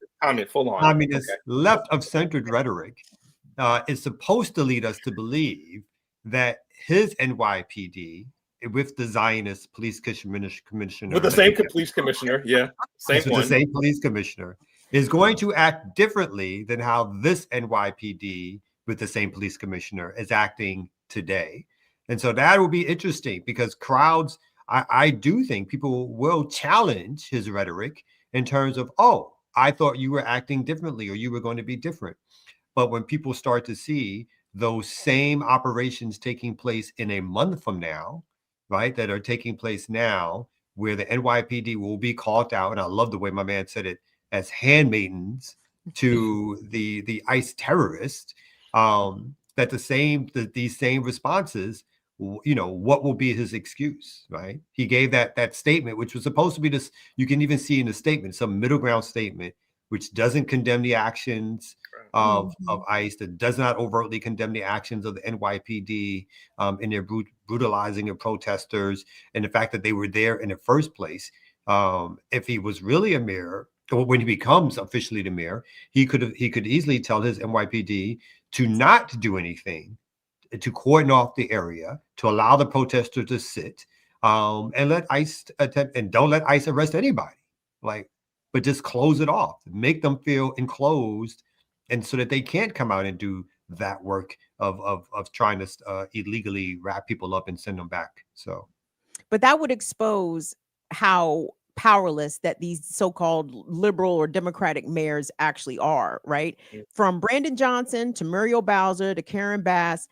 C: Full on.
B: Communist, left of centered rhetoric is supposed to lead us to believe that his NYPD, with the Zionist police commissioner,
C: with the same police commissioner,
B: the same police commissioner, is going to act differently than how this NYPD with the same police commissioner is acting today. And so that will be interesting because crowds, I do think people will challenge his rhetoric in terms of, oh, I thought you were acting differently or you were going to be different. But when people start to see those same operations taking place in a month from now, right, that are taking place now, where the NYPD will be called out, and I love the way my man said it, as handmaidens to the ICE terrorists, that these same responses, what will be his excuse, right? He gave that statement, which was supposed to be this, you can even see in the statement, some middle ground statement, which doesn't condemn the actions of ICE, that does not overtly condemn the actions of the NYPD in their brutalizing of protesters and the fact that they were there in the first place. If he was really a mayor, or when he becomes officially the mayor, he could easily tell his NYPD to not do anything, to cordon off the area, to allow the protesters to sit, and let ICE attempt, and don't let ICE arrest anybody, but just close it off, make them feel enclosed, and so that they can't come out and do that work of trying to illegally wrap people up and send them back. So,
A: but that would expose how powerless that these so-called liberal or democratic mayors actually are, right? From Brandon Johnson to Muriel Bowser to Karen Bass,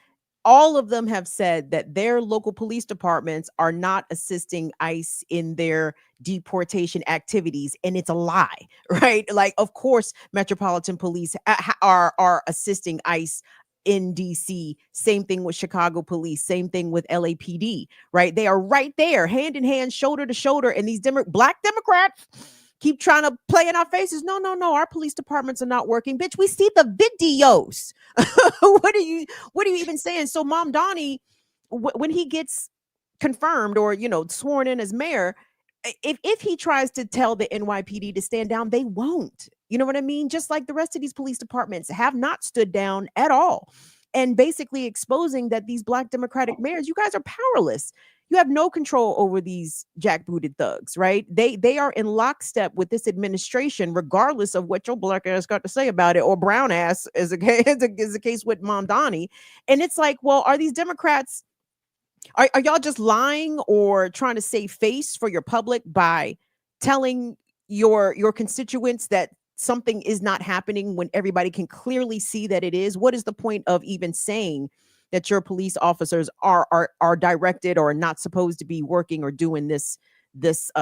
A: all of them have said that their local police departments are not assisting ICE in their deportation activities, and it's a lie, right? Like, of course, Metropolitan Police are assisting ICE in DC. Same thing with Chicago Police. Same thing with LAPD, right? They are right there, hand in hand, shoulder to shoulder, and these Black Democrats keep trying to play in our faces. No, no, no. Our police departments are not working. Bitch, we see the videos. what are you even saying? So Mom Donnie, when he gets confirmed or, sworn in as mayor, if he tries to tell the NYPD to stand down, they won't. You know what I mean? Just like the rest of these police departments have not stood down at all. And basically exposing that these Black Democratic mayors, you guys are powerless. You have no control over these jackbooted thugs, right? They are in lockstep with this administration, regardless of what your Black ass got to say about it, or brown ass, is the case with Mom Donnie. And it's like, well, are these Democrats, are y'all just lying or trying to save face for your public by telling your constituents that something is not happening when everybody can clearly see that it is? What is the point of even saying that your police officers are directed or not supposed to be working or doing this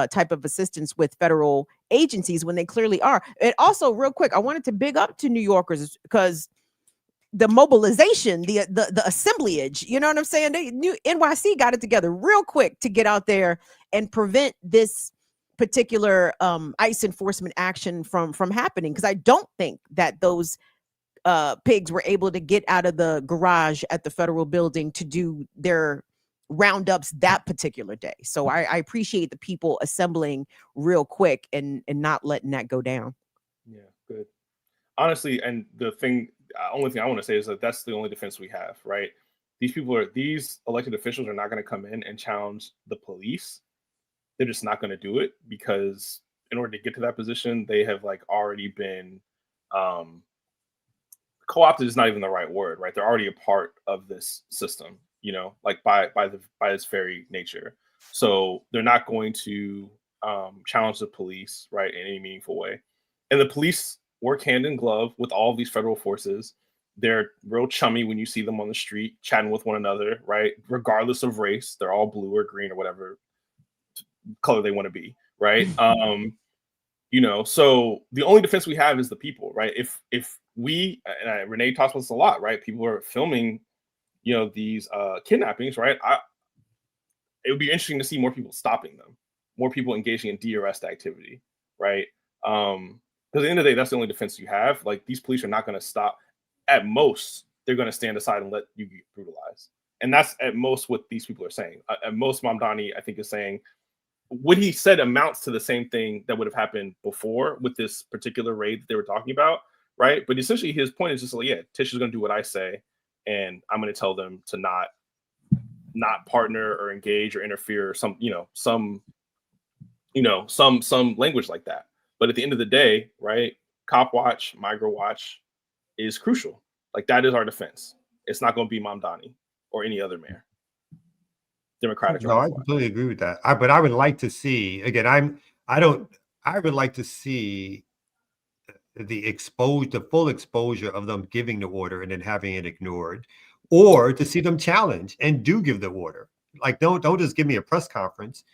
A: type of assistance with federal agencies when they clearly are? And also, real quick, I wanted to big up to New Yorkers, because the mobilization, the assemblage, you know what I'm saying? NYC got it together real quick to get out there and prevent this particular ICE enforcement action from happening, because I don't think that those pigs were able to get out of the garage at the federal building to do their roundups that particular day. So I appreciate the people assembling real quick and not letting that go down.
C: Yeah, good. Honestly, and the only thing I want to say is that that's the only defense we have, right? These elected officials are not going to come in and challenge the police. They're just not going to do it, because in order to get to that position, they have already been co-opted is not even the right word, right? They're already a part of this system, by its very nature. So they're not going to challenge the police, right, in any meaningful way. And the police work hand in glove with all of these federal forces. They're real chummy when you see them on the street chatting with one another, right? Regardless of race, they're all blue or green or whatever color they want to be, right? So the only defense we have is the people, right? If we, and Renee talks about this a lot, right? People are filming, these kidnappings, right? It would be interesting to see more people stopping them, more people engaging in de-arrest activity, right? Because at the end of the day, that's the only defense you have. These police are not going to stop. At most, they're going to stand aside and let you get brutalized. And that's at most what these people are saying. At most, Mamdani, I think, is saying what he said amounts to the same thing that would have happened before with this particular raid that they were talking about, right? But essentially, his point is just Tish is going to do what I say, and I'm going to tell them to not partner or engage or interfere or some language like that. But at the end of the day, right, Cop Watch, Migrant Watch is crucial. That is our defense. It's not going to be Mamdani or any other mayor. Democratic.
B: No, I completely agree with that. But I would like to see, again, I would like to see the full exposure of them giving the order and then having it ignored, or to see them challenge and do give the order. Don't just give me a press conference.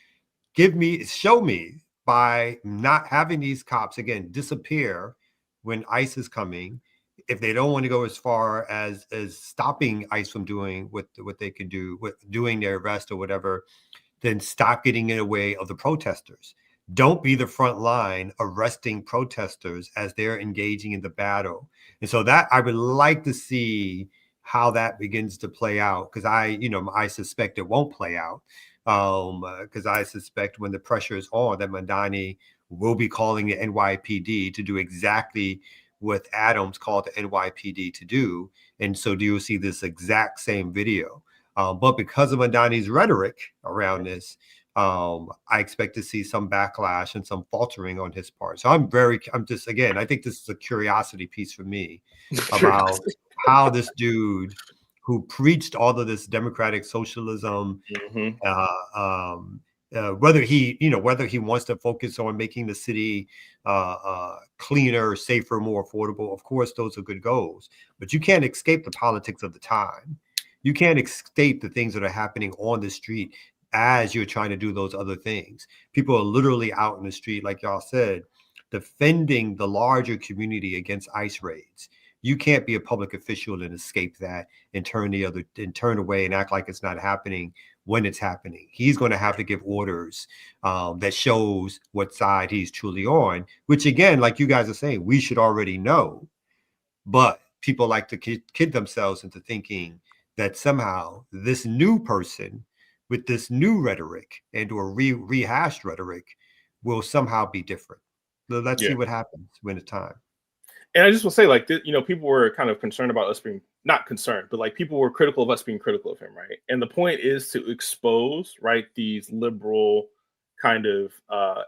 B: Show me by not having these cops again disappear when ICE is coming. If they don't want to go as far as stopping ICE from doing what they can do, with doing their arrest or whatever, then stop getting in the way of the protesters. Don't be the front line arresting protesters as they're engaging in the battle. And so that I would like to see how that begins to play out, because I suspect it won't play out. Because I suspect when the pressure is on, that Mamdani will be calling the NYPD to do exactly what Adams called the NYPD to do. And so do you see this exact same video? But because of Mamdani's rhetoric around this, I expect to see some backlash and some faltering on his part. So I'm just, again, I think this is a curiosity piece for me about how this dude who preached all of this democratic socialism, whether he wants to focus on making the city cleaner, safer, more affordable. Of course, those are good goals, but you can't escape the politics of the time. You can't escape the things that are happening on the street as you're trying to do those other things. People are literally out in the street, like y'all said, defending the larger community against ICE raids. You can't be a public official and escape that and turn away and act like it's not happening when it's happening. He's going to have to give orders that shows what side he's truly on, which again, like you guys are saying, we should already know. But people like to kid themselves into thinking that somehow this new person with this new rhetoric and or rehashed rhetoric will somehow be different. So let's see what happens when it's time.
C: And I just will say, like, people were kind of concerned about us being, not concerned, but like people were critical of us being critical of him, right? And the point is to expose, right, these liberal kind of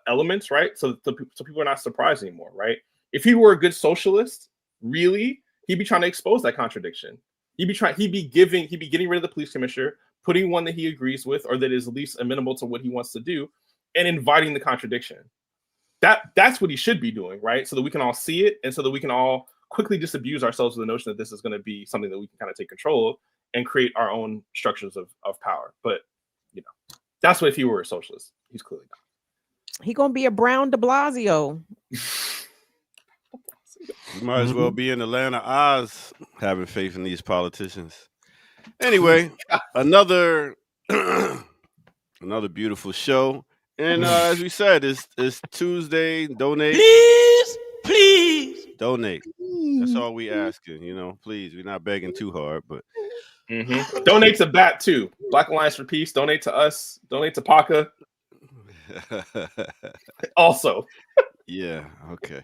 C: elements, right? So people are not surprised anymore, right? If he were a good socialist, really, he'd be trying to expose that contradiction. He'd be getting rid of the police commissioner, putting one that he agrees with or that is at least amenable to what he wants to do, and inviting the contradiction. That's what he should be doing, right? So that we can all see it, and so that we can all quickly disabuse ourselves of the notion that this is going to be something that we can kind of take control of and create our own structures of power. But that's what if he were a socialist. He's clearly not.
A: He gonna be a Brown de Blasio.
D: You might as well be in Atlanta, Oz, having faith in these politicians. Anyway, another beautiful show. And as we said, it's Tuesday. Donate.
F: Please.
D: Donate. That's all we asking, please. We're not begging too hard, but
C: donate to BAT too. Black Alliance for Peace. Donate to us. Donate to PACA. Also.
D: Yeah, okay.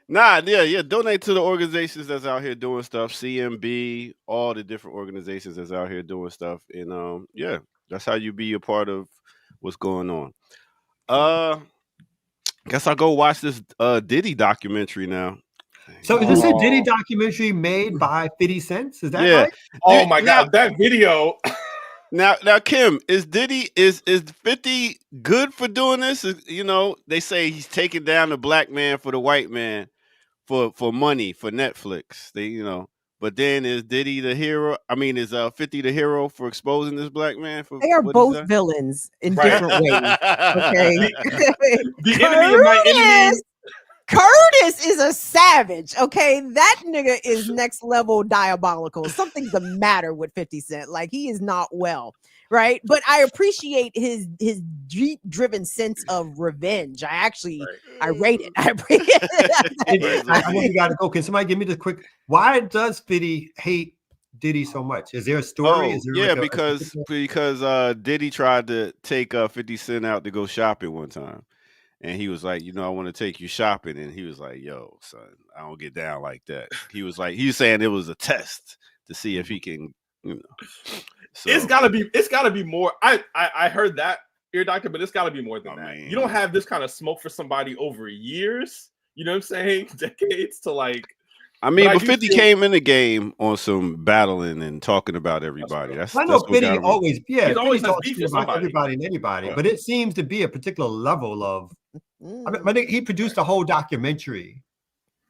D: Donate to the organizations that's out here doing stuff. CMB, all the different organizations that's out here doing stuff. And that's how you be a part of what's going on. Guess I'll go watch this Diddy documentary now.
B: So is this a Diddy documentary made by 50 Cent? Is that right?
C: Oh my God, that video.
D: Now, Kim, is 50 good for doing this? They say he's taking down the black man for the white man for money for Netflix. But then is Diddy the hero? I mean, is 50 the hero for exposing this black man?
A: They are both villains in different ways. Okay.
C: The enemy of my enemy.
A: Curtis is a savage. Okay. That nigga is next level diabolical. Something's the matter with 50 Cent. Like, he is not well. Right. But I appreciate his deep driven sense of revenge. I rate it. I appreciate it.
B: I know you got to go. Can somebody give me the quick? Why does 50 hate Diddy so much? Is there a story?
D: Because Diddy tried to take 50 Cent out to go shopping one time. And he was like, I want to take you shopping. And he was like, yo, son, I don't get down like that. He was saying it was a test to see if he can, So,
C: it's gotta be more. I heard that, Ear Doctor, but it's gotta be more than that. Man. You don't have this kind of smoke for somebody over years, you know what I'm saying? Decades to like.
D: But 50 came in the game on some battling and talking about everybody.
B: I know 50 always, he's always talking about everybody and anybody, but it seems to be a particular level of. I think he produced a whole documentary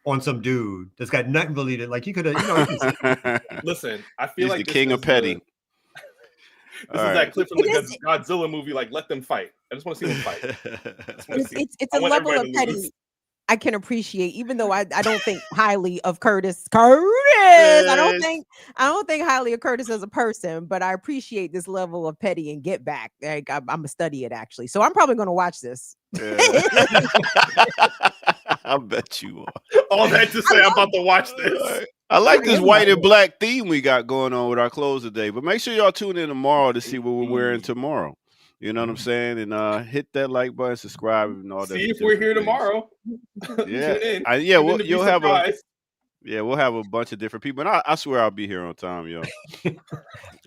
B: on some dude that's got nothing really to, like, he could have,
C: Listen, I feel
D: he's
C: like
D: the king of petty.
C: This is that clip from the Godzilla movie, like, let them fight. I just want to see them fight.
A: It's a level of petty I can appreciate, even though I don't think highly of Curtis. I don't think highly of Curtis as a person, but I appreciate this level of petty and get back. Like, I'm gonna study it actually, so I'm probably gonna watch this.
D: Yeah. I bet you are.
C: All that to say, I'm about to watch this.
D: I like this white and black theme we got going on with our clothes today. But make sure y'all tune in tomorrow to see what we're wearing tomorrow. You know what I'm saying? And hit that like button, subscribe, and all that.
C: See if we're here tomorrow.
D: Yeah, you'll have we'll have a bunch of different people. And I swear I'll be here on time, yo.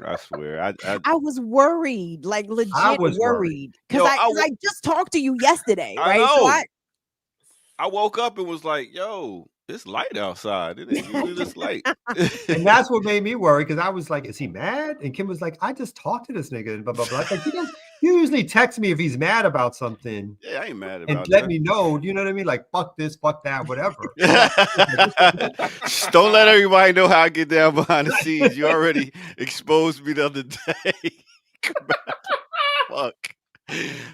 D: I swear.
A: I was worried, like legit worried, because I just talked to you yesterday, right? So
D: I woke up and was like, yo, it's light outside. It ain't usually this light.
B: And that's what made me worry, because I was like, is he mad? And Kim was like, I just talked to this nigga and blah, blah, blah. Like, you usually texts me if he's mad about something
D: Yeah, I ain't mad
B: and
D: about
B: let
D: that.
B: me know. You know what I mean? Like fuck this, fuck that, whatever.
D: Don't let everybody know how I get down behind the scenes. You already exposed me the other day. Fuck.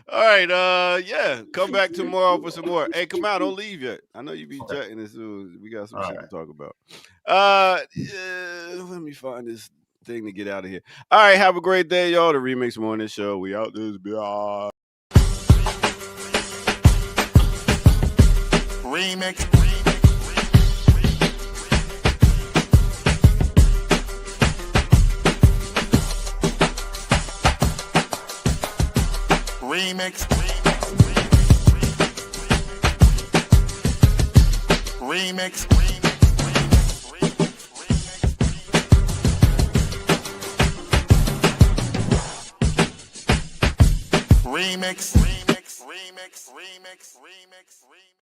D: All right, yeah. Come back tomorrow for some more. Hey, come out, don't leave yet. I know you be jutting as soon as we got some shit to talk about. Let me find this thing to get out of here. All right, have a great day, y'all. The Remix Morning Show. We out this bitch.
G: Remix. Remix. Remix. Remix. Remix. Remix. Remix. Remix.